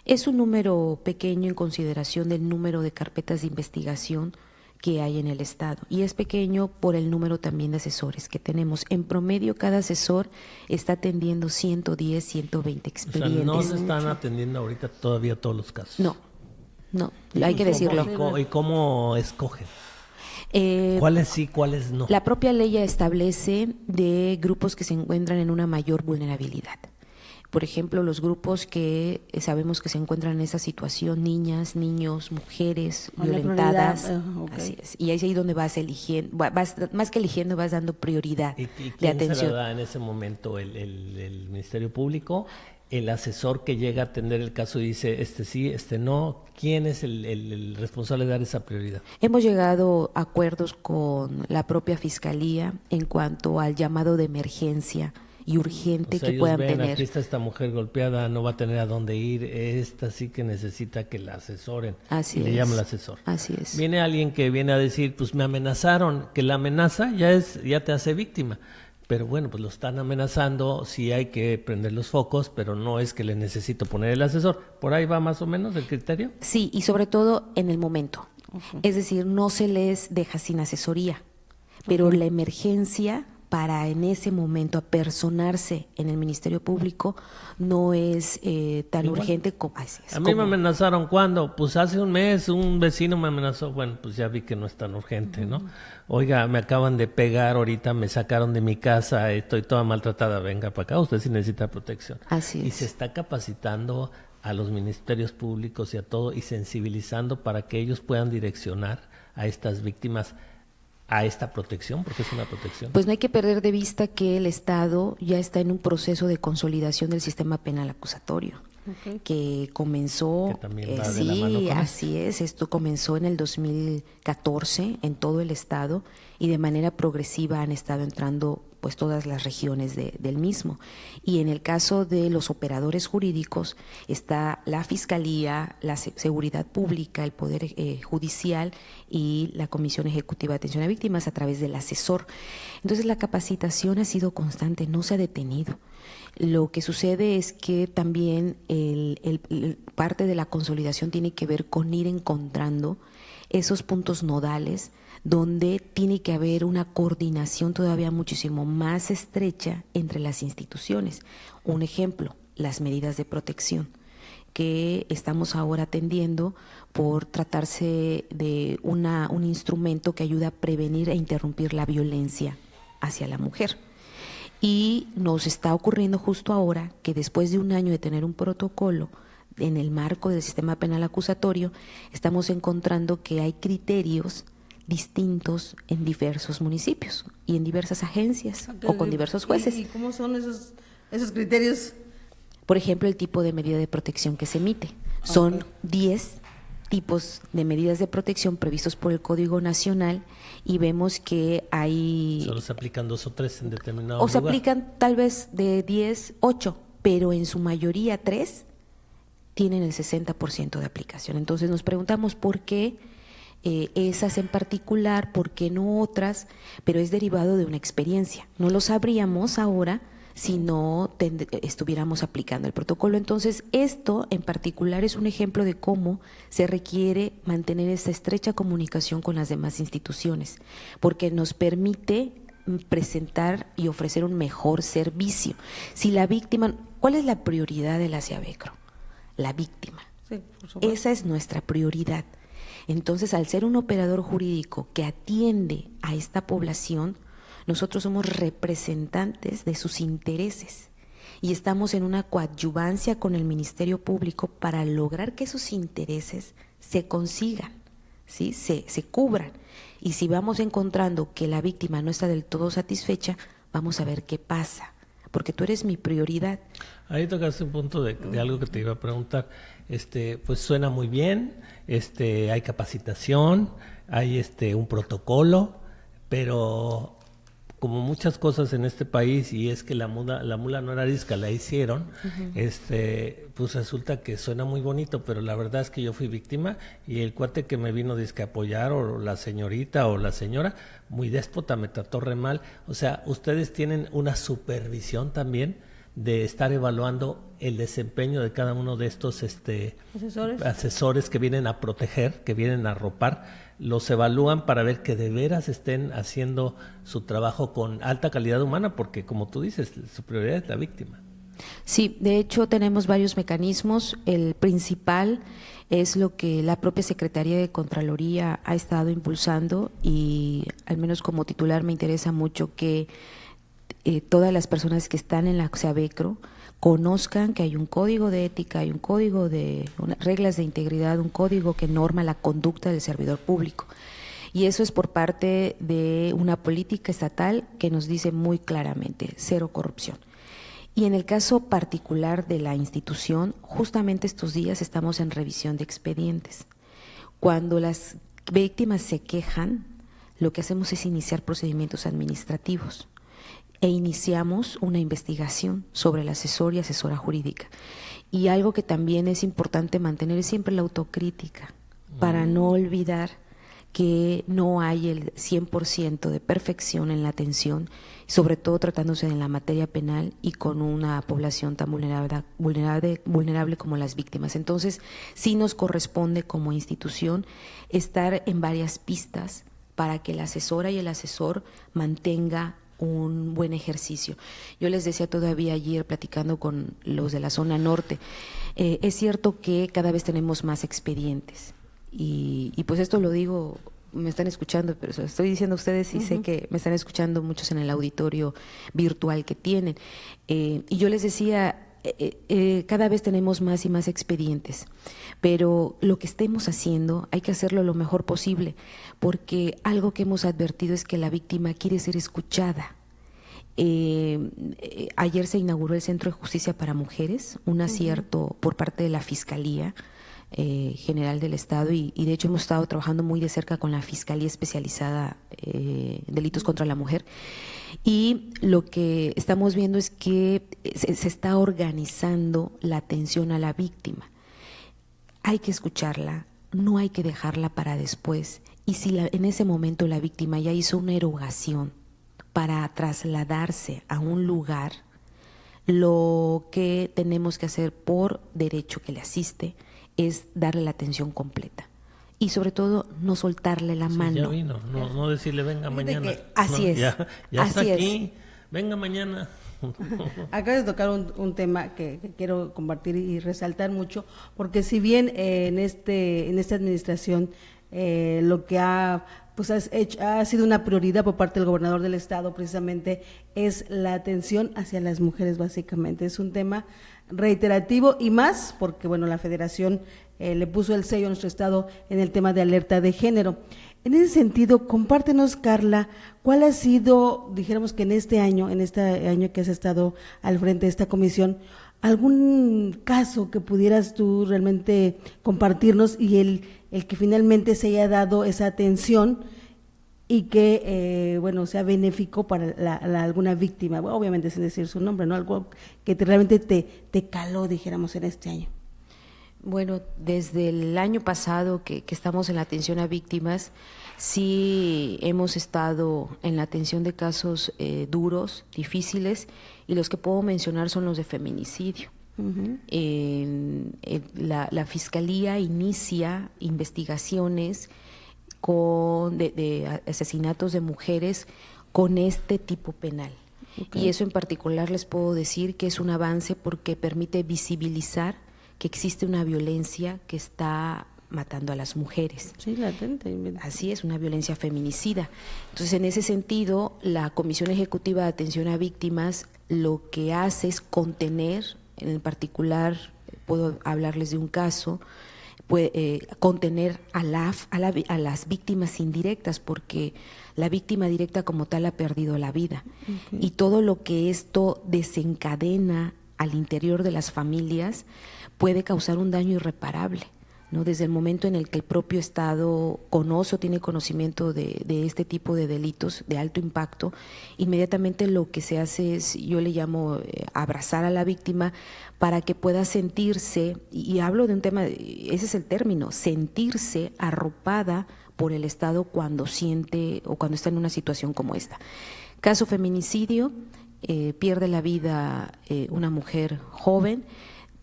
Es un número pequeño en consideración del número de carpetas de investigación que hay en el Estado, y es pequeño por el número también de asesores que tenemos. En promedio, cada asesor está atendiendo 110, 120 expedientes. O sea, no se están atendiendo ahorita todavía todos los casos. No, hay que decirlo. ¿Y cómo escogen? ¿Cuáles sí, cuáles no? La propia ley ya establece de grupos que se encuentran en una mayor vulnerabilidad. Por ejemplo, los grupos que sabemos que se encuentran en esa situación, niñas, niños, mujeres violentadas, así es. Y ahí es donde vas eligiendo, más que eligiendo, vas dando prioridad de atención. ¿Quién se lo da en ese momento? ¿El Ministerio Público? ¿El asesor que llega a atender el caso y dice, este sí, este no? ¿Quién es el responsable de dar esa prioridad? Hemos llegado a acuerdos con la propia Fiscalía en cuanto al llamado de emergencia y urgente, o sea, que puedan tener. Aquí está esta mujer golpeada, no va a tener a dónde ir, esta sí que necesita que la asesoren. Así y es. Le llama al asesor. Así es. Viene alguien que viene a decir, pues me amenazaron, que la amenaza ya te hace víctima. Pero bueno, pues lo están amenazando, sí hay que prender los focos, pero no es que le necesito poner el asesor. ¿Por ahí va más o menos el criterio? Sí, y sobre todo en el momento. Es decir, no se les deja sin asesoría, pero la emergencia para en ese momento apersonarse en el Ministerio Público no es tan urgente como... A mí me amenazaron, ¿cuándo? Pues hace un mes un vecino me amenazó. Bueno, pues ya vi que no es tan urgente, ¿no? Oiga, me acaban de pegar ahorita, me sacaron de mi casa, estoy toda maltratada, venga para acá, usted sí necesita protección. Así es. Y se está capacitando a los ministerios públicos y a todo, y sensibilizando para que ellos puedan direccionar a estas víctimas a esta protección, porque es una protección. Pues no hay que perder de vista que el Estado ya está en un proceso de consolidación del sistema penal acusatorio, que comenzó, que también va de la mano con así es, esto comenzó en el 2014 en todo el Estado y de manera progresiva han estado entrando pues todas las regiones del mismo. Y en el caso de los operadores jurídicos está la Fiscalía, la Seguridad Pública, el Poder Judicial y la Comisión Ejecutiva de Atención a Víctimas a través del asesor. Entonces la capacitación ha sido constante, no se ha detenido. Lo que sucede es que también parte de la consolidación tiene que ver con ir encontrando esos puntos nodales donde tiene que haber una coordinación todavía muchísimo más estrecha entre las instituciones. Un ejemplo, las medidas de protección que estamos ahora atendiendo por tratarse de un instrumento que ayuda a prevenir e interrumpir la violencia hacia la mujer. Y nos está ocurriendo justo ahora que después de un año de tener un protocolo en el marco del sistema penal acusatorio, estamos encontrando que hay criterios distintos en diversos municipios y en diversas agencias o con diversos jueces. ¿Y cómo son esos criterios? Por ejemplo, el tipo de medida de protección que se emite. Son 10 tipos de medidas de protección previstos por el Código Nacional y vemos que hay... Solo se aplican 2 o 3 en determinado lugar. O se aplican tal vez de 10, 8, pero en su mayoría 3 tienen el 60% de aplicación. Entonces nos preguntamos por qué esas en particular, por qué no otras, pero es derivado de una experiencia. No lo sabríamos ahora si no estuviéramos aplicando el protocolo. Entonces, esto en particular es un ejemplo de cómo se requiere mantener esta estrecha comunicación con las demás instituciones, porque nos permite presentar y ofrecer un mejor servicio. Si la víctima, ¿cuál es la prioridad de la CIAVECRO? La víctima. Sí, por supuesto. Esa es nuestra prioridad. Entonces, al ser un operador jurídico que atiende a esta población, nosotros somos representantes de sus intereses y estamos en una coadyuvancia con el Ministerio Público para lograr que sus intereses se consigan, ¿sí? se cubran. Y si vamos encontrando que la víctima no está del todo satisfecha, vamos a ver qué pasa, porque tú eres mi prioridad. Ahí tocaste un punto de algo que te iba a preguntar. Pues suena muy bien, hay capacitación, hay un protocolo, pero como muchas cosas en este país, y es que la mula no era arisca, la hicieron, pues resulta que suena muy bonito, pero la verdad es que yo fui víctima y el cuate que me vino a apoyar, o la señorita o la señora, muy déspota, me trató re mal. O sea, ustedes tienen una supervisión también de estar evaluando el desempeño de cada uno de estos asesores que vienen a proteger, que vienen a arropar. Los evalúan para ver que de veras estén haciendo su trabajo con alta calidad humana, porque como tú dices, su prioridad es la víctima. Sí, de hecho tenemos varios mecanismos. El principal es lo que la propia Secretaría de Contraloría ha estado impulsando, y al menos como titular me interesa mucho que todas las personas que están en la CIAVECRO conozcan que hay un código de ética, hay un código de reglas de integridad, un código que norma la conducta del servidor público. Y eso es por parte de una política estatal que nos dice muy claramente, cero corrupción. Y en el caso particular de la institución, justamente estos días estamos en revisión de expedientes. Cuando las víctimas se quejan, lo que hacemos es iniciar procedimientos administrativos e iniciamos una investigación sobre el asesor y asesora jurídica. Y algo que también es importante mantener es siempre la autocrítica, para no olvidar que no hay el 100% de perfección en la atención, sobre todo tratándose de la materia penal y con una población tan vulnerable como las víctimas. Entonces, sí nos corresponde como institución estar en varias pistas para que la asesora y el asesor mantenga un buen ejercicio. Yo les decía todavía ayer, platicando con los de la zona norte, es cierto que cada vez tenemos más expedientes y pues esto lo digo, me están escuchando, pero se lo estoy diciendo a ustedes y sé que me están escuchando muchos en el auditorio virtual que tienen. Y yo les decía, cada vez tenemos más y más expedientes, pero lo que estemos haciendo hay que hacerlo lo mejor posible, porque algo que hemos advertido es que la víctima quiere ser escuchada. Ayer se inauguró el Centro de Justicia para Mujeres, un acierto por parte de la Fiscalía General del Estado, y de hecho hemos estado trabajando muy de cerca con la Fiscalía Especializada en Delitos contra la Mujer, y lo que estamos viendo es que se está organizando la atención a la víctima. Hay que escucharla, no hay que dejarla para después, y si en ese momento la víctima ya hizo una erogación para trasladarse a un lugar, lo que tenemos que hacer por derecho que le asiste es darle la atención completa y sobre todo no soltarle la mano. Ya vino, no decirle venga mañana. Así es. Ya así está aquí, venga mañana. Acabas de tocar un tema que quiero compartir y resaltar mucho, porque si bien en esta administración lo que ha sido una prioridad por parte del gobernador del estado precisamente es la atención hacia las mujeres, básicamente. Es un tema reiterativo y más porque, bueno, la federación le puso el sello a nuestro estado en el tema de alerta de género. En ese sentido, compártenos, Carla, ¿cuál ha sido, dijéramos que en este año que has estado al frente de esta comisión, algún caso que pudieras tú realmente compartirnos y el que finalmente se haya dado esa atención y que, sea benéfico para alguna víctima, obviamente sin decir su nombre, ¿no? Algo que realmente te caló, dijéramos, en este año? Bueno, desde el año pasado que estamos en la atención a víctimas, sí hemos estado en la atención de casos duros, difíciles, y los que puedo mencionar son los de feminicidio. La Fiscalía inicia investigaciones de asesinatos de mujeres con este tipo penal. Y eso en particular les puedo decir que es un avance porque permite visibilizar que existe una violencia que está matando a las mujeres. Sí, latente. Así es, una violencia feminicida. Entonces, en ese sentido, la Comisión Ejecutiva de Atención a Víctimas lo que hace es contener, en particular, puedo hablarles de un caso, contener a las víctimas indirectas, porque la víctima directa como tal ha perdido la vida. Y todo lo que esto desencadena al interior de las familias puede causar un daño irreparable, ¿no? Desde el momento en el que el propio Estado conoce o tiene conocimiento de este tipo de delitos de alto impacto, inmediatamente lo que se hace es, yo le llamo abrazar a la víctima para que pueda sentirse, y hablo de un tema, ese es el término, sentirse arropada por el Estado cuando siente o cuando está en una situación como esta. Caso feminicidio, pierde la vida una mujer joven,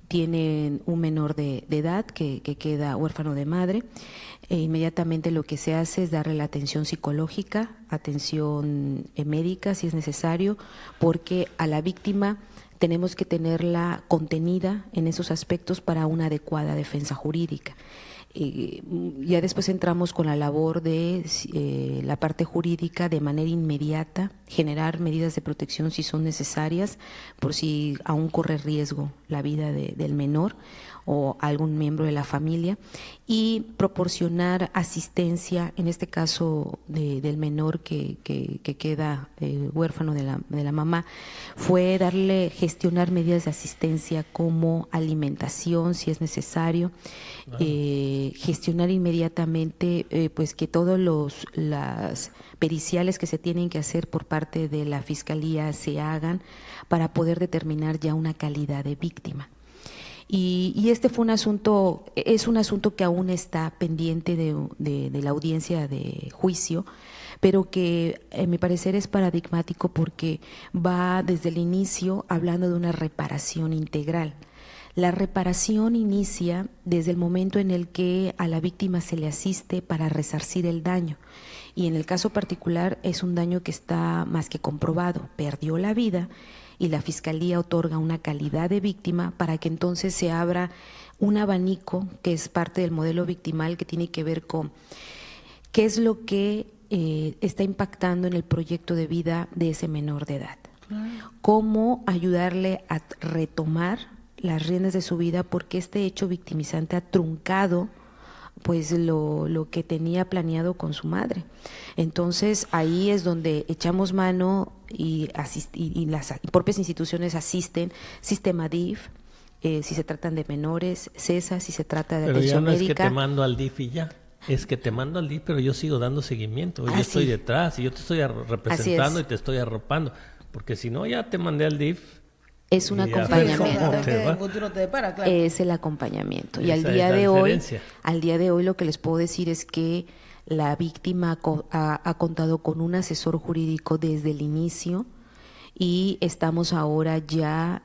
tienen un menor de edad que queda huérfano de madre. Inmediatamente lo que se hace es darle la atención psicológica, atención médica si es necesario, porque a la víctima tenemos que tenerla contenida en esos aspectos para una adecuada defensa jurídica. Ya después entramos con la labor de la parte jurídica de manera inmediata, generar medidas de protección si son necesarias, por si aún corre riesgo la vida del menor o algún miembro de la familia, y proporcionar asistencia, en este caso del menor que queda huérfano de la mamá, fue gestionar medidas de asistencia como alimentación si es necesario, gestionar inmediatamente pues que todos las periciales que se tienen que hacer por parte de la Fiscalía se hagan para poder determinar ya una calidad de víctima. Y este es un asunto que aún está pendiente de la audiencia de juicio, pero que en mi parecer es paradigmático porque va desde el inicio hablando de una reparación integral. La reparación inicia desde el momento en el que a la víctima se le asiste para resarcir el daño. Y en el caso particular es un daño que está más que comprobado, perdió la vida y la Fiscalía otorga una calidad de víctima para que entonces se abra un abanico que es parte del modelo victimal que tiene que ver con qué es lo que está impactando en el proyecto de vida de ese menor de edad. Cómo ayudarle a retomar las riendas de su vida porque este hecho victimizante ha truncado pues lo que tenía planeado con su madre. Entonces ahí es donde echamos mano y las propias instituciones asisten, Sistema DIF, si se tratan de menores, CESA, si se trata de pero atención médica. Pero ya no es que te mando al DIF y ya, es que te mando al DIF, pero yo sigo dando seguimiento, yo estoy detrás y yo te estoy representando y te estoy arropando, porque si no ya te mandé al DIF. Es un acompañamiento. Es el acompañamiento. Y al día de hoy lo que les puedo decir es que la víctima ha contado con un asesor jurídico desde el inicio y estamos ahora ya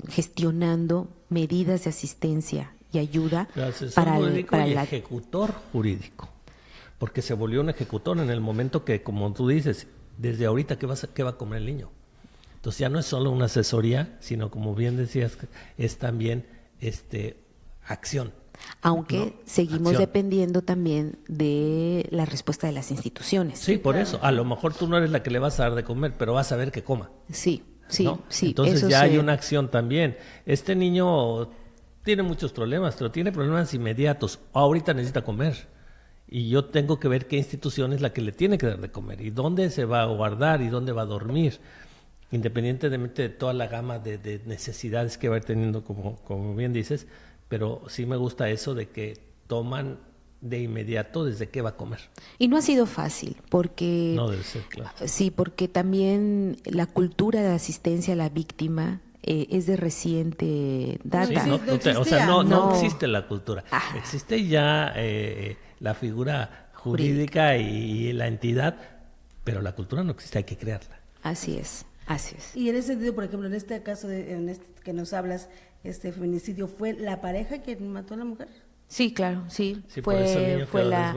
gestionando medidas de asistencia y ayuda para el ejecutor jurídico, porque se volvió un ejecutor en el momento que, como tú dices, desde ahorita ¿qué va a comer el niño? Entonces ya no es solo una asesoría, sino como bien decías, es también acción. Aunque seguimos dependiendo también de la respuesta de las instituciones. Sí, por eso. A lo mejor tú no eres la que le vas a dar de comer, pero vas a ver que coma. Sí. Entonces ya hay una acción también. Este niño tiene muchos problemas, pero tiene problemas inmediatos. Ahorita necesita comer. Y yo tengo que ver qué institución es la que le tiene que dar de comer y dónde se va a guardar y dónde va a dormir. Independientemente de toda la gama de necesidades que va a ir teniendo, como bien dices, pero sí me gusta eso de que toman de inmediato desde qué va a comer. Y no ha sido fácil, porque... No debe ser, claro. Sí, porque también la cultura de asistencia a la víctima es de reciente data. Sí, no existe la cultura. Existe ya la figura jurídica y la entidad, pero la cultura no existe, hay que crearla. Así es. Y en ese sentido, por ejemplo, en este caso que nos hablas, este feminicidio, ¿fue la pareja que mató a la mujer? Sí, claro, sí. Fue la...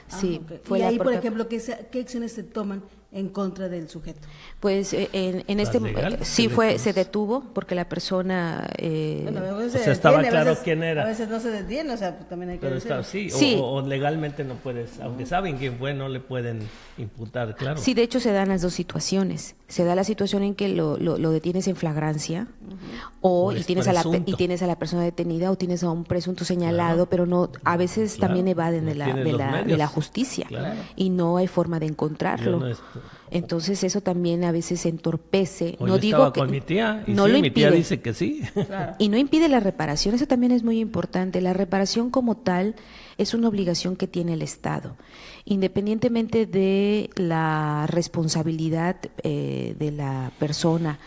Sí, okay. fue y la ahí, por ejemplo, ¿qué acciones se toman en contra del sujeto? Pues en este sí se detuvo porque la persona estaba claro quién era. A veces no se detiene, o sea, pues, también hay que decirlo. Sí. O legalmente no puedes, aunque saben quién fue, no le pueden imputar, claro. Sí, de hecho se dan las dos situaciones. Se da la situación en que lo detienes en flagrancia y tienes a la persona detenida o tienes a un presunto señalado, pero no, a veces también evaden de la justicia, y no hay forma de encontrarlo. Entonces eso también a veces entorpece. No digo que con mi tía y no lo impide. Mi tía dice que sí. Claro. Y no impide la reparación. Eso también es muy importante. La reparación como tal es una obligación que tiene el Estado, independientemente de la responsabilidad de la persona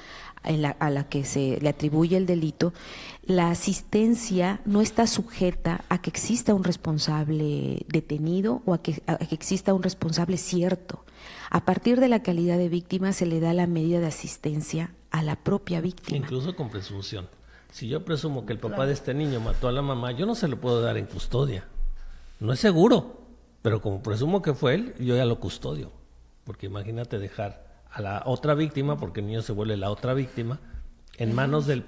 a la que se le atribuye el delito. La asistencia no está sujeta a que exista un responsable detenido o a que exista un responsable cierto. A partir de la calidad de víctima se le da la medida de asistencia a la propia víctima. Incluso con presunción. Si yo presumo que el papá de este niño mató a la mamá, yo no se lo puedo dar en custodia. No es seguro, pero como presumo que fue él, yo ya lo custodio. Porque imagínate dejar a la otra víctima, porque el niño se vuelve la otra víctima, en manos del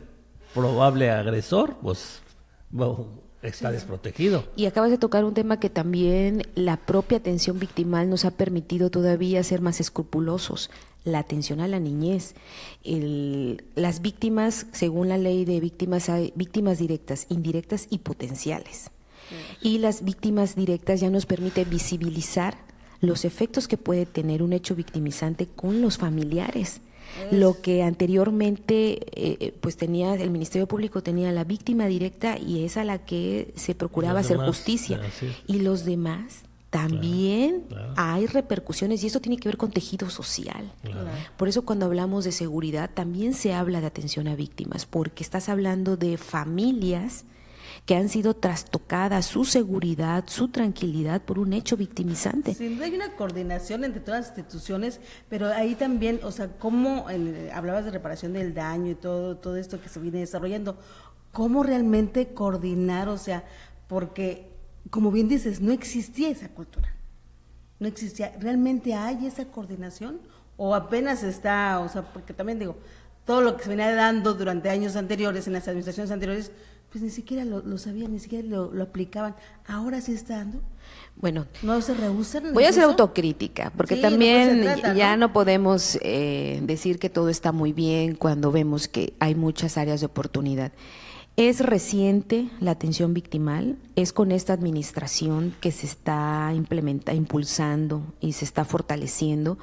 probable agresor, pues está desprotegido. Y acabas de tocar un tema que también la propia atención victimal nos ha permitido todavía ser más escrupulosos. La atención a la niñez. Las víctimas, según la ley de víctimas, hay víctimas directas, indirectas y potenciales. Y las víctimas directas ya nos permiten visibilizar los efectos que puede tener un hecho victimizante con los familiares. Lo que anteriormente pues tenía el Ministerio Público, tenía la víctima directa y es a la que se procuraba hacer justicia. Y los demás también hay repercusiones, y eso tiene que ver con tejido social. Por eso cuando hablamos de seguridad también se habla de atención a víctimas, porque estás hablando de familias que han sido trastocadas su seguridad, su tranquilidad por un hecho victimizante. Sin duda hay una coordinación entre todas las instituciones, pero ahí también, o sea, cómo hablabas de reparación del daño y todo esto que se viene desarrollando, ¿cómo realmente coordinar? O sea, porque, como bien dices, no existía esa cultura, no existía. ¿Realmente hay esa coordinación? ¿O apenas está, o sea, porque también digo, todo lo que se venía dando durante años anteriores, en las administraciones anteriores, pues ni siquiera lo sabían, ni siquiera lo aplicaban. Ahora sí está dando. Bueno, no se rehusan. Voy a hacer autocrítica, porque sí, también no podemos decir que todo está muy bien cuando vemos que hay muchas áreas de oportunidad. Es reciente la atención victimal, es con esta administración que se está impulsando y se está fortaleciendo,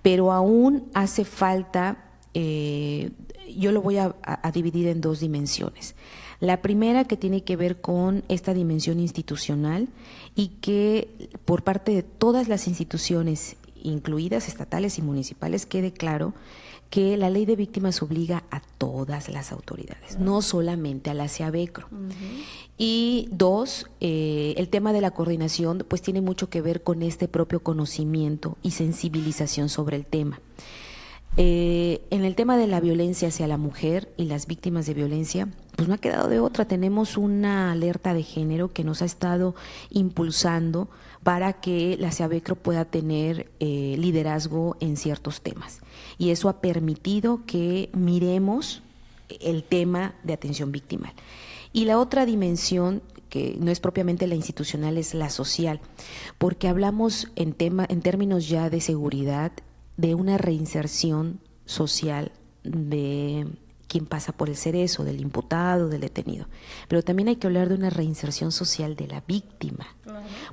pero aún hace falta, yo lo voy a dividir en dos dimensiones. La primera, que tiene que ver con esta dimensión institucional, y que por parte de todas las instituciones, incluidas estatales y municipales, quede claro que la ley de víctimas obliga a todas las autoridades, no solamente a la CEAVECRO. Y dos, el tema de la coordinación pues tiene mucho que ver con este propio conocimiento y sensibilización sobre el tema. En el tema de la violencia hacia la mujer y las víctimas de violencia, pues no ha quedado de otra. Tenemos una alerta de género que nos ha estado impulsando para que la CEAVECRO pueda tener liderazgo en ciertos temas. Y eso ha permitido que miremos el tema de atención victimal. Y la otra dimensión, que no es propiamente la institucional, es la social, porque hablamos en términos ya de seguridad, de una reinserción social de quien pasa por el cerezo, del imputado, del detenido. Pero también hay que hablar de una reinserción social de la víctima,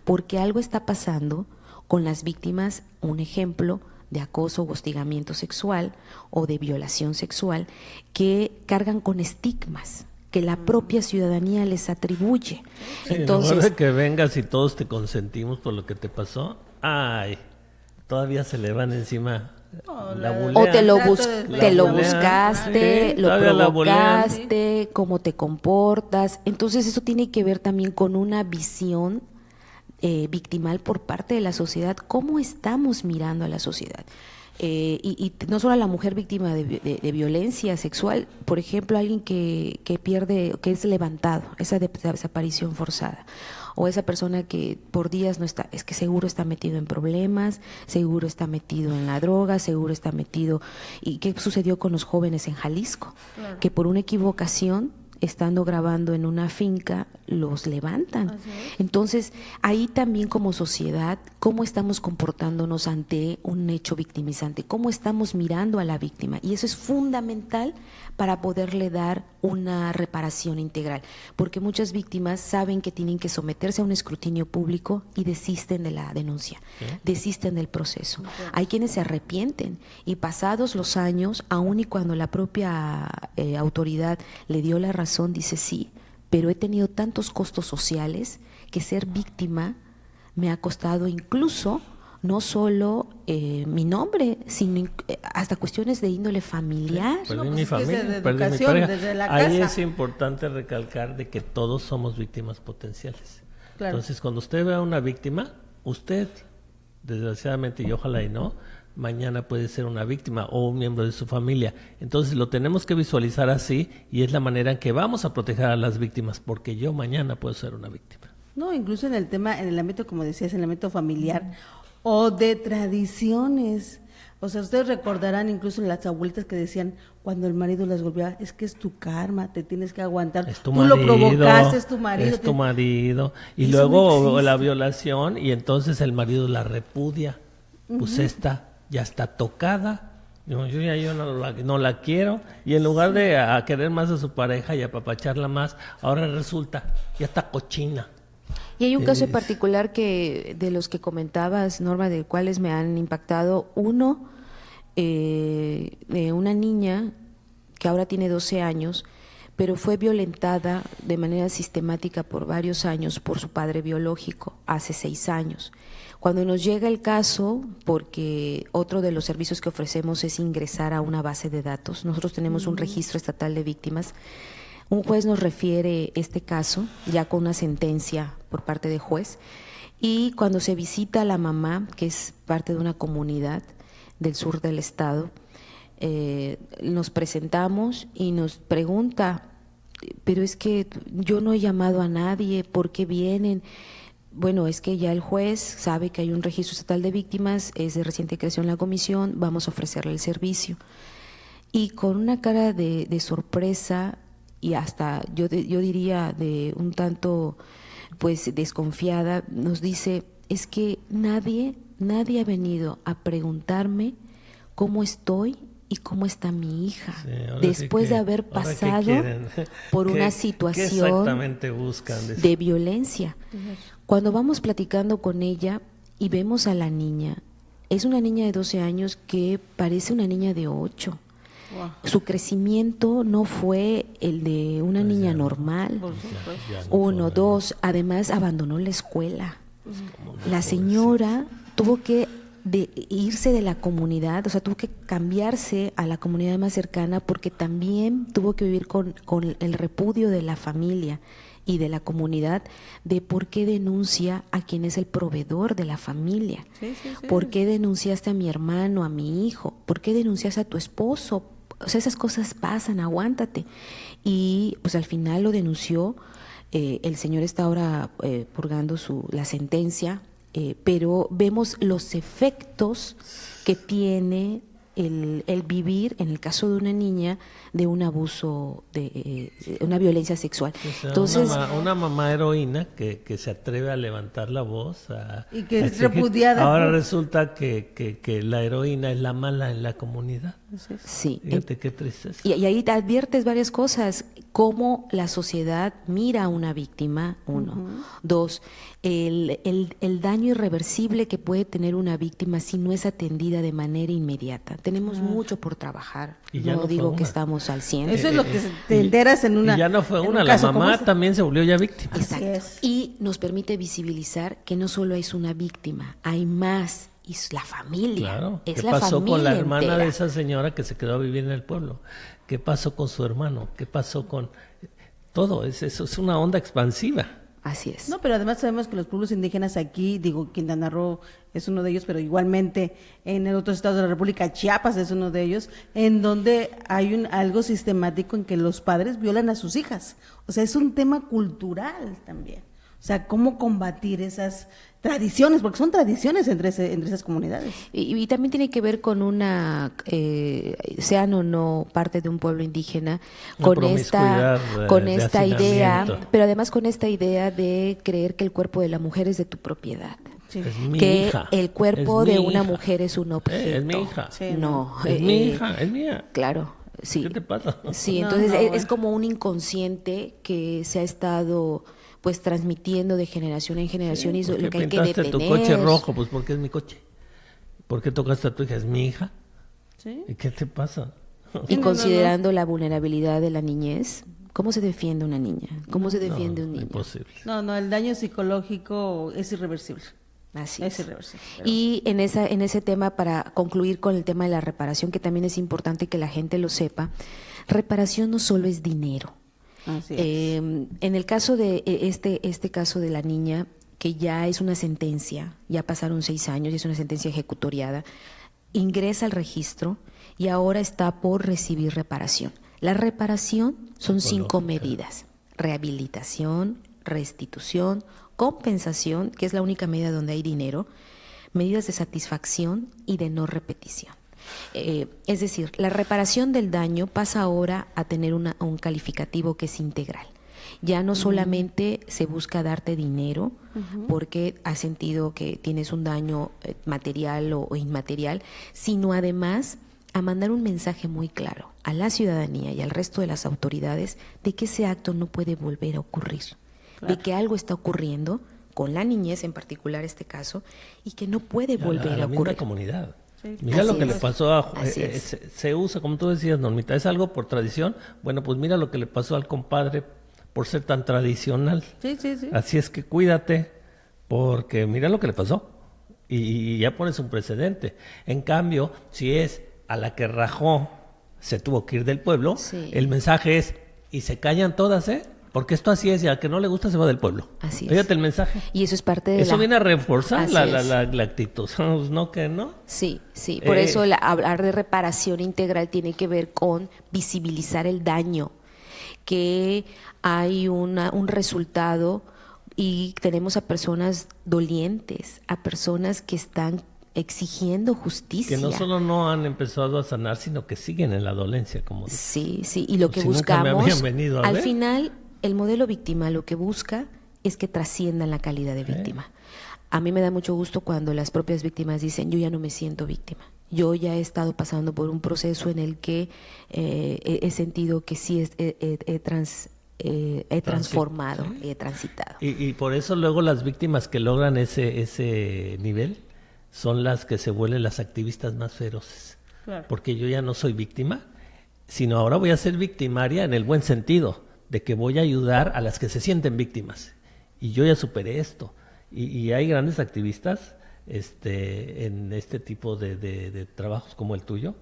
porque algo está pasando con las víctimas, un ejemplo de acoso o hostigamiento sexual o de violación sexual, que cargan con estigmas que la propia ciudadanía les atribuye. Sí, entonces, en lugar de que vengas y todos te consentimos por lo que te pasó, todavía se le van encima O te lo buscaste, lo provocaste, cómo te comportas. Entonces eso tiene que ver también con una visión victimal por parte de la sociedad. ¿Cómo estamos mirando a la sociedad? Y no solo a la mujer víctima de violencia sexual, por ejemplo, alguien que pierde, que es levantado, esa desaparición forzada, o esa persona que por días no está, es que seguro está metido en problemas, seguro está metido en la droga, seguro está metido. ¿Y qué sucedió con los jóvenes en Jalisco? Claro. Que por una equivocación, estando grabando en una finca, los levantan. Entonces, ahí también como sociedad, ¿cómo estamos comportándonos ante un hecho victimizante? ¿Cómo estamos mirando a la víctima? Y eso es fundamental para poderle dar una reparación integral, porque muchas víctimas saben que tienen que someterse a un escrutinio público y desisten de la denuncia, desisten del proceso. Hay quienes se arrepienten y pasados los años, aun y cuando la propia autoridad le dio la razón, dice sí, pero he tenido tantos costos sociales que ser víctima me ha costado incluso no solo mi nombre, sino hasta cuestiones de índole familiar. Perdí mi familia, perdí mi pareja. Desde la casa. Ahí es importante recalcar de que todos somos víctimas potenciales. Claro. Entonces, cuando usted ve a una víctima, usted, desgraciadamente, y ojalá y no, mañana puede ser una víctima o un miembro de su familia. Entonces lo tenemos que visualizar así y es la manera en que vamos a proteger a las víctimas, porque yo mañana puedo ser una víctima. No, incluso en el tema, en el ámbito, como decías, en el ámbito familiar o de tradiciones. O sea, ustedes recordarán incluso las abuelitas que decían cuando el marido las golpeaba, es que es tu karma, te tienes que aguantar. Es tu Tú marido, lo provocaste, es tu marido. Es tu marido. Y luego la violación y entonces el marido la repudia. Pues esta ya está tocada. Yo no la quiero. Y en lugar de a querer más a su pareja y apapacharla más, ahora resulta, ya está cochina. Y hay un caso en particular que de los que comentabas, Norma, de cuáles me han impactado. Uno, de una niña que ahora tiene 12 años, pero fue violentada de manera sistemática por varios años por su padre biológico, hace 6 años. Cuando nos llega el caso, porque otro de los servicios que ofrecemos es ingresar a una base de datos, nosotros tenemos un registro estatal de víctimas. Un juez nos refiere este caso, ya con una sentencia por parte de juez, y cuando se visita a la mamá, que es parte de una comunidad del sur del estado, nos presentamos y nos pregunta, pero es que yo no he llamado a nadie, ¿por qué vienen? Bueno, es que ya el juez sabe que hay un registro estatal de víctimas, es de reciente creación la comisión, vamos a ofrecerle el servicio. Y con una cara de sorpresa y hasta yo diría de un tanto pues desconfiada, nos dice, es que nadie ha venido a preguntarme cómo estoy y cómo está mi hija, después de haber pasado por una situación de violencia. Cuando vamos platicando con ella y vemos a la niña, es una niña de 12 años que parece una niña de 8. Wow. Su crecimiento no fue el de una niña normal. Uno, dos, además abandonó la escuela. La señora tuvo que irse de la comunidad, o sea, tuvo que cambiarse a la comunidad más cercana porque también tuvo que vivir con el repudio de la familia y de la comunidad de por qué denuncia a quien es el proveedor de la familia. ¿Por qué denunciaste a mi hermano, a mi hijo? ¿Por qué denunciaste a tu esposo? O sea, esas cosas pasan, aguántate. Y pues al final lo denunció, el señor está ahora purgando la sentencia, pero vemos los efectos que tiene el vivir, en el caso de una niña, de un abuso, de una violencia sexual. O sea, entonces una mamá heroína que se atreve a levantar la voz y que es repudiada. Ahora resulta que la heroína es la mala en la comunidad. Sí. Fíjate qué tristeza. Y ahí te adviertes varias cosas, cómo la sociedad mira a una víctima, uno. Dos, el daño irreversible que puede tener una víctima si no es atendida de manera inmediata. Tenemos mucho por trabajar. No digo que estamos al 100. Eso es lo que te enteras en una. Y ya no fue una, la mamá también se volvió ya víctima. Exacto. Y nos permite visibilizar que no solo es una víctima, hay más. y la familia. Claro. Es ¿Qué la pasó familia con la hermana entera de esa señora que se quedó a vivir en el pueblo? ¿Qué pasó con su hermano? ¿Qué pasó con todo? Eso es una onda expansiva. Así es. No, pero además sabemos que los pueblos indígenas aquí, digo, Quintana Roo es uno de ellos, pero igualmente en otros estados de la República, Chiapas es uno de ellos, en donde hay algo sistemático en que los padres violan a sus hijas. O sea, es un tema cultural también. O sea, cómo combatir esas tradiciones, porque son tradiciones entre esas comunidades. Y también tiene que ver con una, sean o no parte de un pueblo indígena, con esta idea, pero además con esta idea de creer que el cuerpo de la mujer es de tu propiedad. Sí. Es mi que hija. El cuerpo de una mujer es un objeto. Es mi hija. Sí, no. Es mi hija, es mía. Claro. Sí. ¿Qué te pasa? Sí, entonces es como un inconsciente que se ha estado pues transmitiendo de generación en generación, y lo que hay que detener. Tu coche rojo, pues porque es mi coche. ¿Por qué tocaste a tu hija? Es mi hija. ¿Sí? ¿Y qué te pasa? Y considerando la vulnerabilidad de la niñez, ¿cómo se defiende una niña? ¿Cómo se defiende un niño? Imposible. No, el daño psicológico es irreversible. Así es irreversible. Y en ese tema, para concluir con el tema de la reparación, que también es importante que la gente lo sepa, reparación no solo es dinero. Así es. En el caso de este caso de la niña, que ya es una sentencia, ya pasaron 6 años y es una sentencia ejecutoriada, ingresa al registro y ahora está por recibir reparación. La reparación son 5 medidas: rehabilitación, restitución, compensación, que es la única medida donde hay dinero, medidas de satisfacción y de no repetición. Es decir, la reparación del daño pasa ahora a tener un calificativo que es integral. Ya no solamente se busca darte dinero porque has sentido que tienes un daño material o inmaterial, sino además a mandar un mensaje muy claro a la ciudadanía y al resto de las autoridades de que ese acto no puede volver a ocurrir, de que algo está ocurriendo con la niñez, en particular este caso, y que no puede volver a ocurrir. La comunidad. Sí. Mira lo que le pasó a... se usa, como tú decías, Normita, es algo por tradición. Bueno, pues mira lo que le pasó al compadre por ser tan tradicional. Sí. Así es que cuídate, porque mira lo que le pasó. Y ya pones un precedente. En cambio, si es a la que rajó, se tuvo que ir del pueblo, el mensaje es, y se callan todas, porque esto así es, y al que no le gusta se va del pueblo. Así es. Fíjate el mensaje. Y eso es parte de eso viene a reforzar la actitud, ¿no? ¿Que no? Sí. Por eso hablar de reparación integral tiene que ver con visibilizar el daño, que hay un resultado, y tenemos a personas dolientes, a personas que están exigiendo justicia. Que no solo no han empezado a sanar, sino que siguen en la dolencia, como dices. Sí, y lo que buscamos, al final, el modelo víctima lo que busca es que trasciendan la calidad de víctima. A mí me da mucho gusto cuando las propias víctimas dicen, yo ya no me siento víctima. Yo ya he estado pasando por un proceso en el que he sentido que sí he transformado, he transitado. Y por eso luego las víctimas que logran ese nivel son las que se vuelven las activistas más feroces. Claro. Porque yo ya no soy víctima, sino ahora voy a ser victimaria en el buen sentido, de que voy a ayudar a las que se sienten víctimas. Y yo ya superé esto. Y hay grandes activistas en este tipo de trabajos como el tuyo,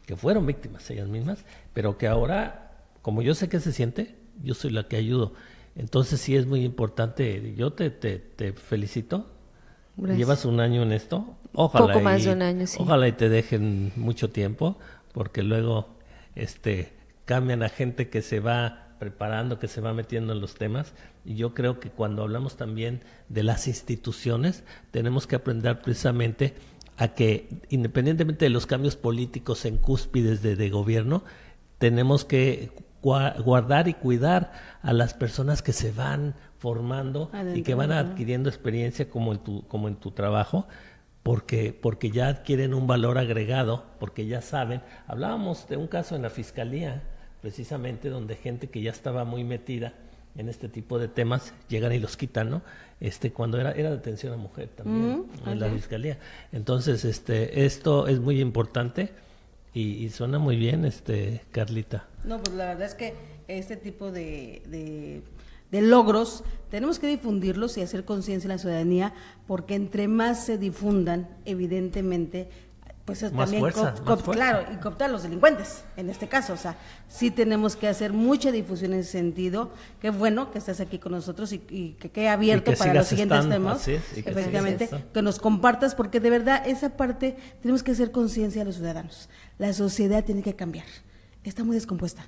que fueron víctimas ellas mismas, pero que ahora, como yo sé que se siente, yo soy la que ayudo. Entonces sí es muy importante. Yo te felicito. Gracias. Llevas 1 año en esto. Ojalá poco más de 1 año, sí. Ojalá y te dejen mucho tiempo, porque luego cambian a gente que se va preparando, que se va metiendo en los temas. Y yo creo que cuando hablamos también de las instituciones, tenemos que aprender precisamente a que, independientemente de los cambios políticos en cúspides de gobierno, tenemos que guardar y cuidar a las personas que se van formando y que van adquiriendo experiencia como en tu trabajo, porque ya adquieren un valor agregado, porque ya saben. Hablábamos de un caso en la Fiscalía, precisamente, donde gente que ya estaba muy metida en este tipo de temas llegan y los quitan, ¿no? Cuando era detención a mujer también en la Fiscalía. Entonces, esto es muy importante y suena muy bien, Carlita. No, pues la verdad es que este tipo de logros, tenemos que difundirlos y hacer conciencia en la ciudadanía, porque entre más se difundan, evidentemente, pues es más también fuerza. claro, y cooptar a los delincuentes, en este caso, o sea, sí tenemos que hacer mucha difusión en ese sentido. Qué bueno que estés aquí con nosotros y que quede abierto para los siguientes temas, efectivamente, que nos compartas, porque de verdad esa parte tenemos que hacer conciencia a los ciudadanos. La sociedad tiene que cambiar, está muy descompuesta,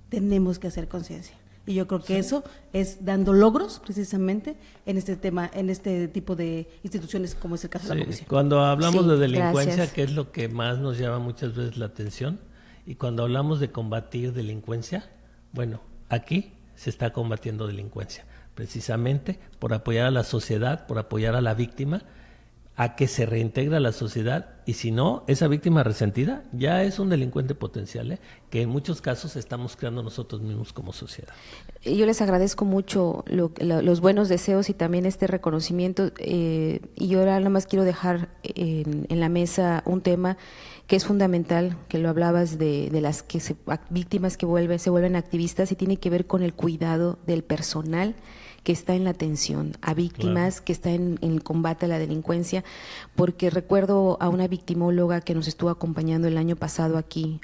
tenemos que hacer conciencia. Y yo creo que eso es dando logros precisamente en este tema, en este tipo de instituciones como es el caso de la Comisión. Cuando hablamos de delincuencia, que es lo que más nos llama muchas veces la atención, y cuando hablamos de combatir delincuencia, bueno, aquí se está combatiendo delincuencia, precisamente por apoyar a la sociedad, por apoyar a la víctima, a que se reintegra a la sociedad, y si no, esa víctima resentida ya es un delincuente potencial, que en muchos casos estamos creando nosotros mismos como sociedad. Yo les agradezco mucho los buenos deseos y también este reconocimiento, y yo ahora nada más quiero dejar en la mesa un tema que es fundamental, que lo hablabas de las que víctimas que se vuelven activistas, y tiene que ver con el cuidado del personal que está en la atención a víctimas, que está en el combate a la delincuencia, porque recuerdo a una victimóloga que nos estuvo acompañando el año pasado aquí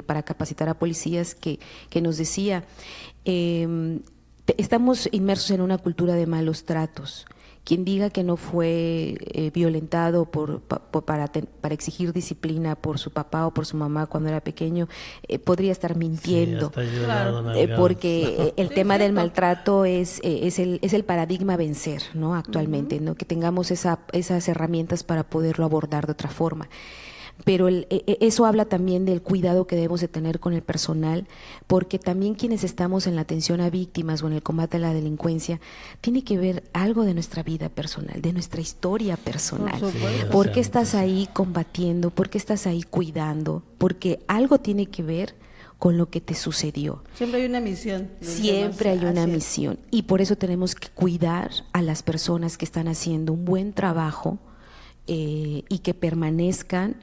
para capacitar a policías, que nos decía, estamos inmersos en una cultura de malos tratos. Quien diga que no fue violentado para exigir disciplina por su papá o por su mamá cuando era pequeño, podría estar mintiendo, porque el tema del maltrato es el paradigma a vencer, ¿no? Actualmente, ¿no? Que tengamos esas herramientas para poderlo abordar de otra forma. Pero eso habla también del cuidado que debemos de tener con el personal, porque también quienes estamos en la atención a víctimas o en el combate a la delincuencia, tiene que ver algo de nuestra vida personal, de nuestra historia personal. ¿Por qué estás ahí combatiendo? ¿Por qué estás ahí cuidando? Porque algo tiene que ver con lo que te sucedió. Siempre hay una misión. Siempre hay una misión, y por eso tenemos que cuidar a las personas que están haciendo un buen trabajo y que permanezcan.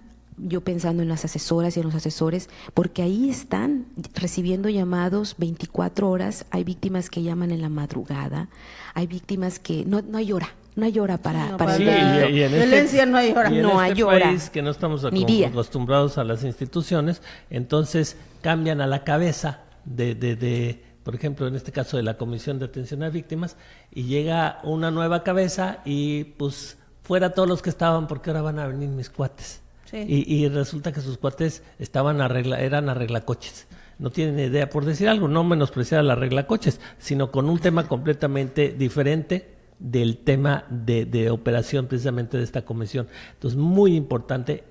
Yo pensando en las asesoras y en los asesores, porque ahí están recibiendo llamados 24 horas, hay víctimas que llaman en la madrugada, hay víctimas que no hay hora para sí, y en violencia no hay hora. Y en no este hay hora. país que no estamos acostumbrados a las instituciones, entonces cambian a la cabeza de por ejemplo, en este caso de la Comisión de Atención a Víctimas, y llega una nueva cabeza y pues fuera todos los que estaban, porque ahora van a venir mis cuates. Sí. Y resulta que sus cuates eran arreglacoches. No tienen idea, por decir algo, no menospreciar la arreglacoches, sino con un tema completamente diferente del tema de operación precisamente de esta comisión. Entonces, muy importante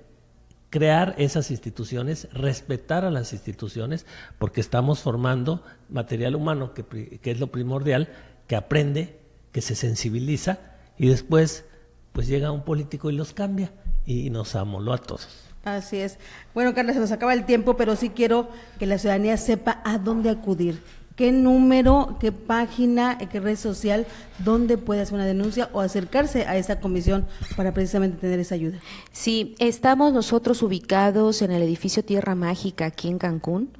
crear esas instituciones, respetar a las instituciones, porque estamos formando material humano que es lo primordial, que aprende, que se sensibiliza, y después pues llega un político y los cambia. Y nos amoló a todos. Así es. Bueno, Carla, se nos acaba el tiempo, pero sí quiero que la ciudadanía sepa a dónde acudir. ¿Qué número, qué página, qué red social, dónde puede hacer una denuncia o acercarse a esta comisión para precisamente tener esa ayuda? Sí, estamos nosotros ubicados en el edificio Tierra Mágica aquí en Cancún.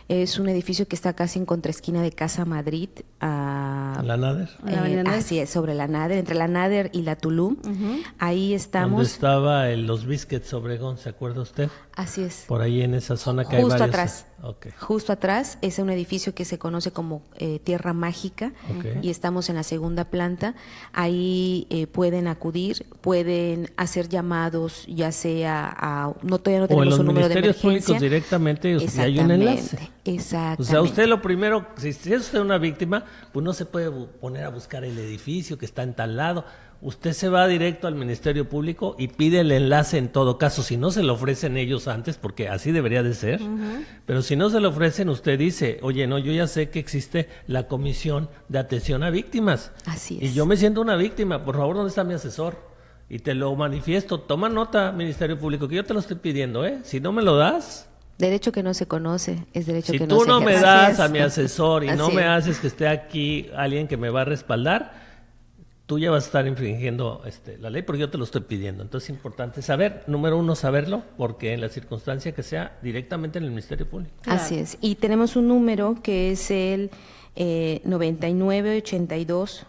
Es un edificio que está casi en contraesquina de Casa Madrid. ¿La Nader? Así es, sobre la Nader, entre la Nader y la Tulum. Ahí estamos. ¿Dónde estaba los Biscuits Obregón, se acuerda usted? Así es. Por ahí en esa zona que justo hay varios. Atrás. Okay. Justo atrás es un edificio que se conoce como Tierra Mágica, y estamos en la segunda planta. Ahí pueden acudir, pueden hacer llamados, ya sea todavía no tenemos un número de emergencia. O en los ministerios públicos directamente, hay un enlace. Exactamente. O sea, usted lo primero, si es usted una víctima, pues no se puede poner a buscar el edificio que está en tal lado. Usted se va directo al Ministerio Público y pide el enlace en todo caso, si no se lo ofrecen ellos antes, porque así debería de ser, pero si no se lo ofrecen, usted dice, oye, no, yo ya sé que existe la Comisión de Atención a Víctimas. Así es. Y yo me siento una víctima, por favor, ¿dónde está mi asesor? Y te lo manifiesto, toma nota, Ministerio Público, que yo te lo estoy pidiendo, si no me lo das... Derecho que no se conoce, es derecho que no se ejerce. Si tú no me das a mi asesor y Así no me haces que esté aquí alguien que me va a respaldar, tú ya vas a estar infringiendo la ley porque yo te lo estoy pidiendo. Entonces es importante saber, número uno, saberlo, porque en la circunstancia que sea, directamente en el Ministerio Público. Claro. Así es. Y tenemos un número que es el 9982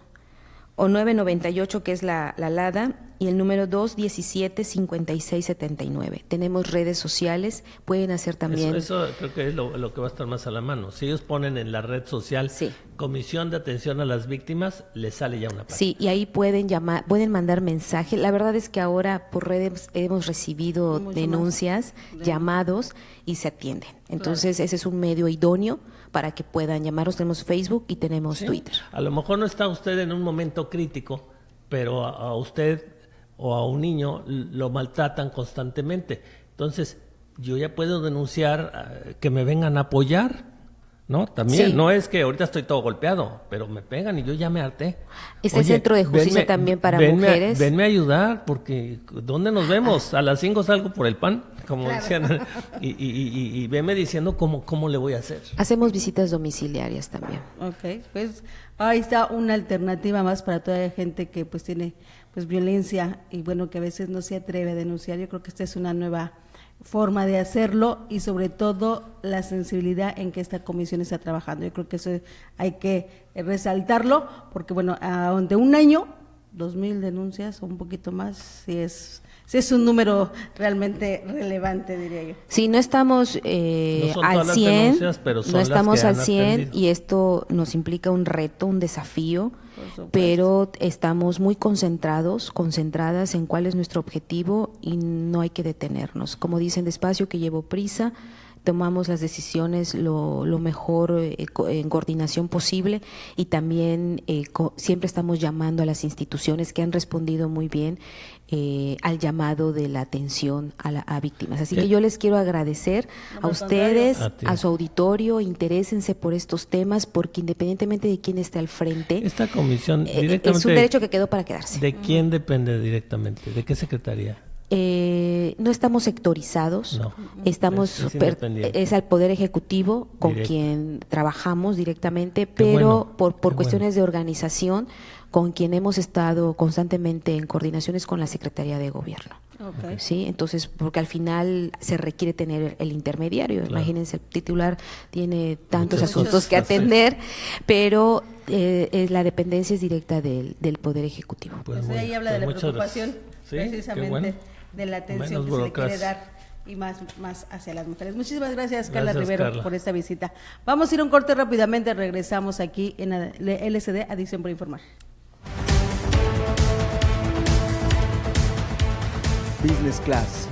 o 998, que es la LADA, y el número 217-5679. Tenemos redes sociales, pueden hacer también... Eso creo que es lo que va a estar más a la mano. Si ellos ponen en la red social Comisión de Atención a las Víctimas, les sale ya una página. Sí, y ahí pueden llamar, pueden mandar mensaje. La verdad es que ahora por redes hemos recibido denuncias, llamados, y se atienden. Entonces ese es un medio idóneo para que puedan llamarnos. Tenemos Facebook y tenemos Twitter. A lo mejor no está usted en un momento crítico, pero a usted o a un niño lo maltratan constantemente. Entonces, yo ya puedo denunciar que me vengan a apoyar, ¿no? También, no es que ahorita estoy todo golpeado, pero me pegan y yo ya me harté. Este centro de justicia también para mujeres. Venme a ayudar, porque ¿dónde nos vemos? A las 5 salgo por el pan, como decían, y venme diciendo cómo le voy a hacer. Hacemos visitas domiciliarias también. Ok, pues ahí está una alternativa más para toda la gente que pues tiene violencia y bueno, que a veces no se atreve a denunciar. Yo creo que esta es una nueva forma de hacerlo y sobre todo la sensibilidad en que esta comisión está trabajando. Yo creo que eso hay que resaltarlo porque bueno, de un año, 2,000 denuncias o un poquito más, si es un número realmente relevante, diría yo. Sí, no estamos al 100, no estamos al 100 y esto nos implica un reto, un desafío, pero estamos muy concentradas en cuál es nuestro objetivo y no hay que detenernos. Como dicen, despacio que llevo prisa, tomamos las decisiones lo mejor en coordinación posible y también siempre estamos llamando a las instituciones que han respondido muy bien al llamado de la atención a víctimas. Así que yo les quiero agradecer a ustedes, a su auditorio, interésense por estos temas porque independientemente de quién esté al frente, esta comisión directamente es un derecho que quedó para quedarse. ¿De quién depende directamente? ¿De qué secretaría? No estamos sectorizados, es al Poder Ejecutivo con quien trabajamos directamente, pero por cuestiones de organización, con quien hemos estado constantemente en coordinaciones con la Secretaría de Gobierno. Sí, entonces, porque al final se requiere tener el intermediario. Imagínense, el titular tiene tantos asuntos que atender, pero la dependencia es directa del Poder Ejecutivo. Pues ahí habla de la preocupación, precisamente, de la atención que se le quiere dar y más hacia las mujeres. Muchísimas gracias, Carla Rivero, por esta visita. Vamos a ir a un corte rápidamente, regresamos aquí en LSD, Adicción por Informar. Business Class.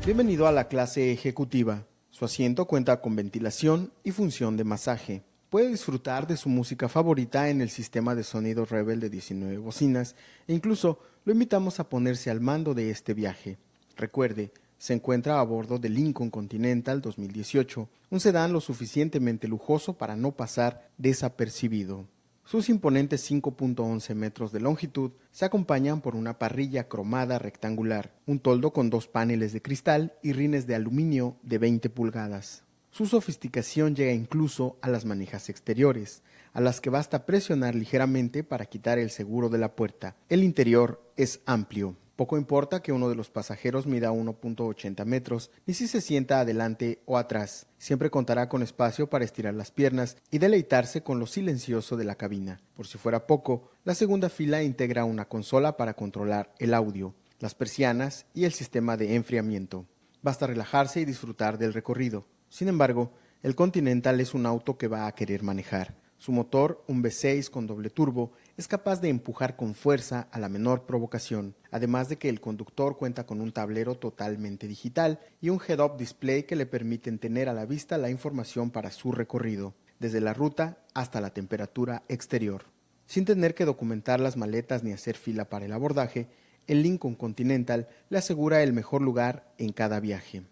Bienvenido a la clase ejecutiva. Su asiento cuenta con ventilación y función de masaje. Puede disfrutar de su música favorita en el sistema de sonido Rebel de 19 bocinas e incluso lo invitamos a ponerse al mando de este viaje. Recuerde, se encuentra a bordo del Lincoln Continental 2018, un sedán lo suficientemente lujoso para no pasar desapercibido. Sus imponentes 5.11 metros de longitud se acompañan por una parrilla cromada rectangular, un toldo con 2 paneles de cristal y rines de aluminio de 20 pulgadas. Su sofisticación llega incluso a las manijas exteriores, a las que basta presionar ligeramente para quitar el seguro de la puerta. El interior es amplio. Poco importa que uno de los pasajeros mida 1.80 metros, ni si se sienta adelante o atrás. Siempre contará con espacio para estirar las piernas y deleitarse con lo silencioso de la cabina. Por si fuera poco, la segunda fila integra una consola para controlar el audio, las persianas y el sistema de enfriamiento. Basta relajarse y disfrutar del recorrido. Sin embargo, el Continental es un auto que va a querer manejar. Su motor, un V6 con doble turbo, es capaz de empujar con fuerza a la menor provocación, además de que el conductor cuenta con un tablero totalmente digital y un head-up display que le permiten tener a la vista la información para su recorrido, desde la ruta hasta la temperatura exterior. Sin tener que documentar las maletas ni hacer fila para el abordaje, el Lincoln Continental le asegura el mejor lugar en cada viaje.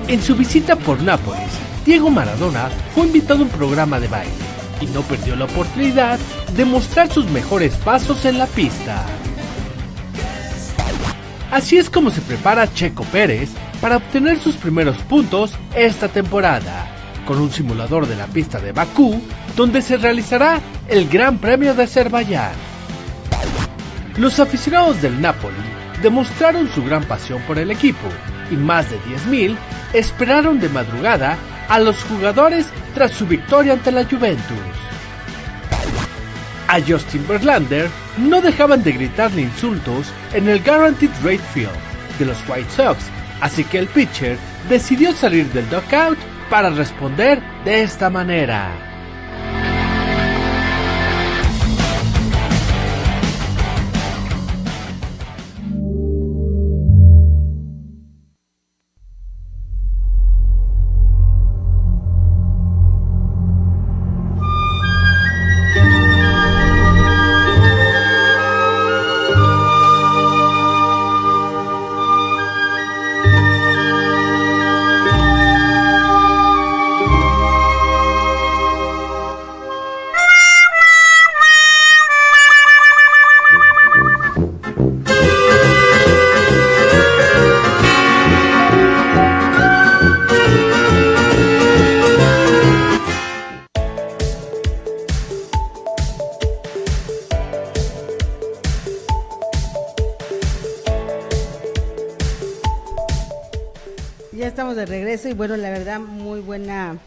En su visita por Nápoles, Diego Maradona fue invitado a un programa de baile y no perdió la oportunidad de mostrar sus mejores pasos en la pista. Así es como se prepara Checo Pérez para obtener sus primeros puntos esta temporada, con un simulador de la pista de Bakú, donde se realizará el Gran Premio de Azerbaiyán. Los aficionados del Napoli demostraron su gran pasión por el equipo, y más de 10,000 esperaron de madrugada a los jugadores tras su victoria ante la Juventus. A Justin Verlander no dejaban de gritarle insultos en el Guaranteed Rate Field de los White Sox, así que el pitcher decidió salir del dugout para responder de esta manera. Ya estamos de regreso y bueno, la verdad muy buena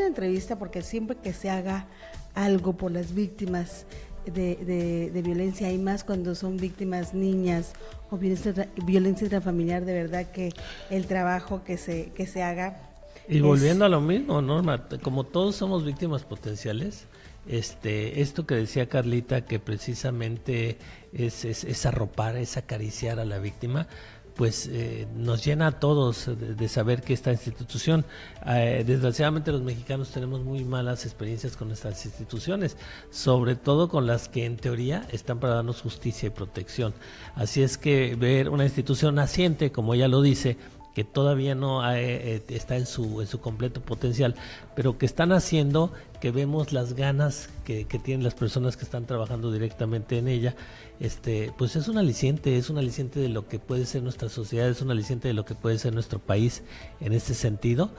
entrevista, porque siempre que se haga algo por las víctimas de violencia, y más cuando son víctimas niñas o violencia intrafamiliar, de verdad que el trabajo que se haga. Y volviendo a lo mismo, Norma, como todos somos víctimas potenciales, esto que decía Carlita, que precisamente es arropar, es acariciar a la víctima, pues nos llena a todos de saber que esta institución, desgraciadamente los mexicanos tenemos muy malas experiencias con estas instituciones, sobre todo con las que en teoría están para darnos justicia y protección. Así es que ver una institución naciente, como ella lo dice, que todavía no está en su completo potencial, pero que están haciendo que vemos las ganas que tienen las personas que están trabajando directamente en ella, pues es un aliciente de lo que puede ser nuestra sociedad, es un aliciente de lo que puede ser nuestro país en este sentido.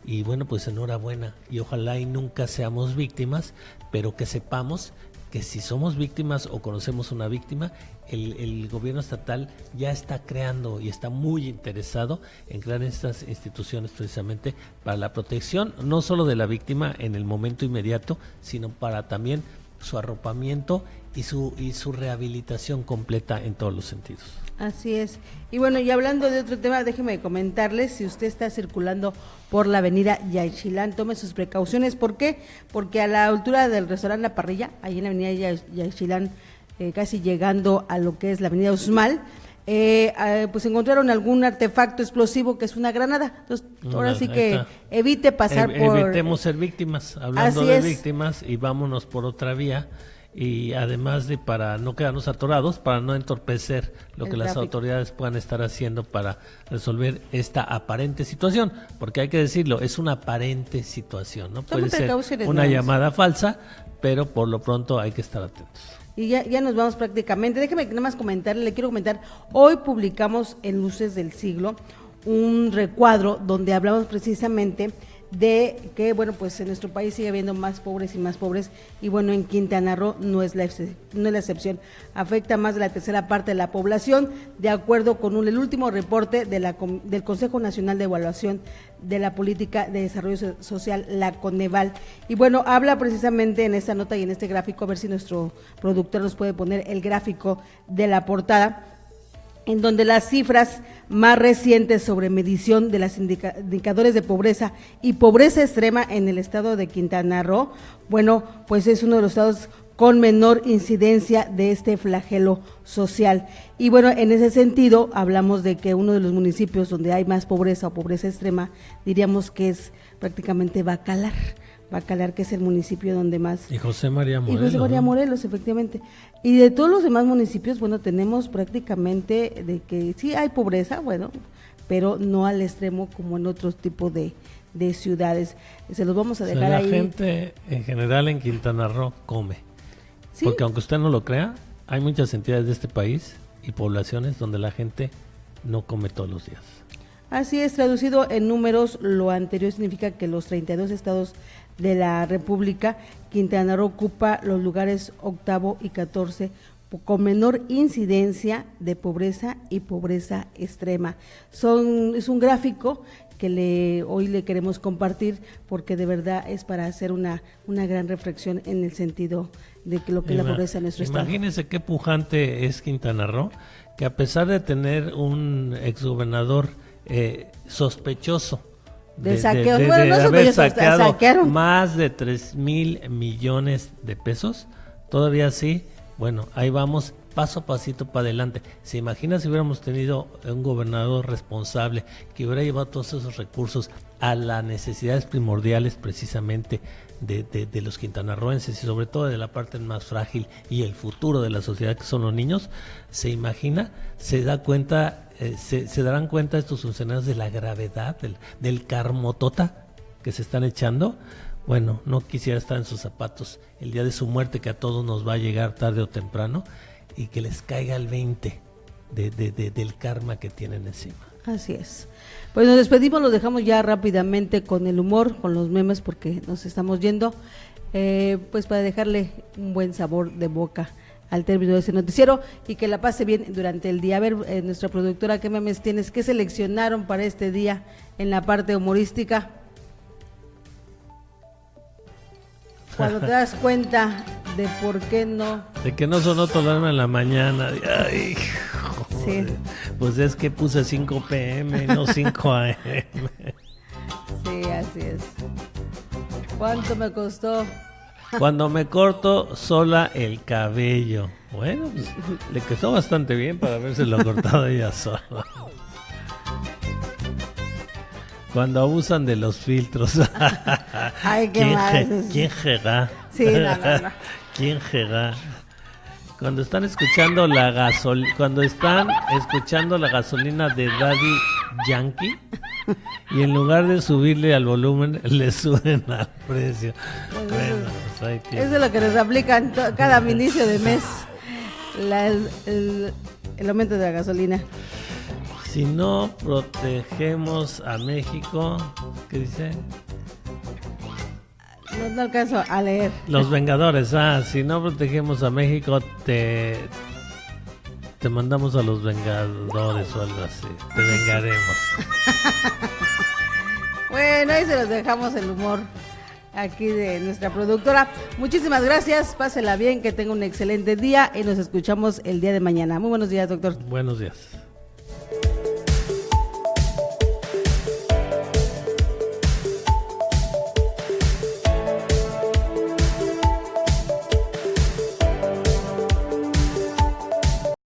Y bueno, pues enhorabuena, y ojalá y nunca seamos víctimas, pero que sepamos que si somos víctimas o conocemos una víctima, el gobierno estatal ya está creando y está muy interesado en crear estas instituciones precisamente para la protección, no solo de la víctima en el momento inmediato, sino para también su arropamiento y su rehabilitación completa en todos los sentidos. Así es. Y bueno, y hablando de otro tema, déjeme comentarles, si usted está circulando por la avenida Yaxchilán, tome sus precauciones. ¿Por qué? Porque a la altura del restaurante La Parrilla, ahí en la avenida Yaxchilán, casi llegando a lo que es la avenida Uxmal, pues encontraron algún artefacto explosivo que es una granada. Entonces, ahora sí que evite pasar por... Evitemos ser víctimas, hablando de víctimas, y vámonos por otra vía. Y además para no quedarnos atorados, para no entorpecer lo que las autoridades puedan estar haciendo para resolver esta aparente situación, porque hay que decirlo, es una aparente situación, no puede ser una llamada falsa, pero por lo pronto hay que estar atentos. Y ya nos vamos prácticamente. Déjeme nada más comentarle, le quiero comentar, hoy publicamos en Luces del Siglo un recuadro donde hablamos precisamente de que, bueno, pues en nuestro país sigue habiendo más pobres y bueno, en Quintana Roo no es la excepción, afecta más de la tercera parte de la población, de acuerdo con el último reporte del Consejo Nacional de Evaluación de la Política de Desarrollo Social, la Coneval. Y bueno, habla precisamente en esta nota y en este gráfico, a ver si nuestro productor nos puede poner el gráfico de la portada, en donde las cifras más recientes sobre medición de los indicadores de pobreza y pobreza extrema en el estado de Quintana Roo, bueno, pues es uno de los estados con menor incidencia de este flagelo social. Y bueno, en ese sentido, hablamos de que uno de los municipios donde hay más pobreza o pobreza extrema, diríamos que es prácticamente Bacalar, que es el municipio donde más... Y José María Morelos, efectivamente. Y de todos los demás municipios, bueno, tenemos prácticamente de que sí hay pobreza, bueno, pero no al extremo como en otros tipos de ciudades. Se los vamos a dejar ahí. La gente en general en Quintana Roo come. ¿Sí? Porque aunque usted no lo crea, hay muchas entidades de este país y poblaciones donde la gente no come todos los días. Así es, traducido en números, lo anterior significa que los 32 estados de la República, Quintana Roo ocupa los lugares 8º y 14 con menor incidencia de pobreza y pobreza extrema. Es un gráfico que hoy le queremos compartir porque de verdad es para hacer una gran reflexión en el sentido de que lo que es la pobreza en nuestro estado. Imagínense qué pujante es Quintana Roo, que a pesar de tener un exgobernador sospechoso de haber saqueado más de 3,000 millones de pesos, todavía así, bueno, ahí vamos paso a pasito para adelante. ¿Se imagina si hubiéramos tenido un gobernador responsable que hubiera llevado todos esos recursos a las necesidades primordiales precisamente de los quintanarroenses y sobre todo de la parte más frágil y el futuro de la sociedad que son los niños? ¿Se imagina? ¿Se da cuenta? ¿Se darán cuenta estos funcionarios de la gravedad, del carmotota que se están echando? Bueno, no quisiera estar en sus zapatos el día de su muerte, que a todos nos va a llegar tarde o temprano, y que les caiga el 20 del karma que tienen encima. Así es. Pues nos despedimos, los dejamos ya rápidamente con el humor, con los memes, porque nos estamos yendo, pues para dejarle un buen sabor de boca al término de ese noticiero y que la pase bien durante el día. A ver, nuestra productora, ¿qué memes tienes? ¿Qué seleccionaron para este día en la parte humorística? Cuando te das cuenta de por qué no... De que no sonó tu alarma en la mañana. Ay, joder. Sí. Pues es que puse 5 p.m., no 5 a.m. Sí, así es. ¿Cuánto me costó? Cuando me corto sola el cabello. Bueno, pues, le quedó bastante bien para habérselo cortado ella sola. Cuando abusan de los filtros. Ay, qué mal. ¿Quién jerá? Sí, no. ¿Quién jerá? Cuando están escuchando cuando están escuchando la gasolina de Daddy Yankee y en lugar de subirle al volumen le suben al precio. Bueno, pues eso es lo que nos aplican cada inicio de mes, el aumento de la gasolina. Si no protegemos a México, ¿qué dice? No alcanzo a leer. Los Vengadores, si no protegemos a México, te mandamos a los Vengadores o algo así. Te vengaremos. Bueno, ahí se los dejamos el humor aquí de nuestra productora. Muchísimas gracias, pásela bien, que tenga un excelente día y nos escuchamos el día de mañana. Muy buenos días, doctor. Buenos días.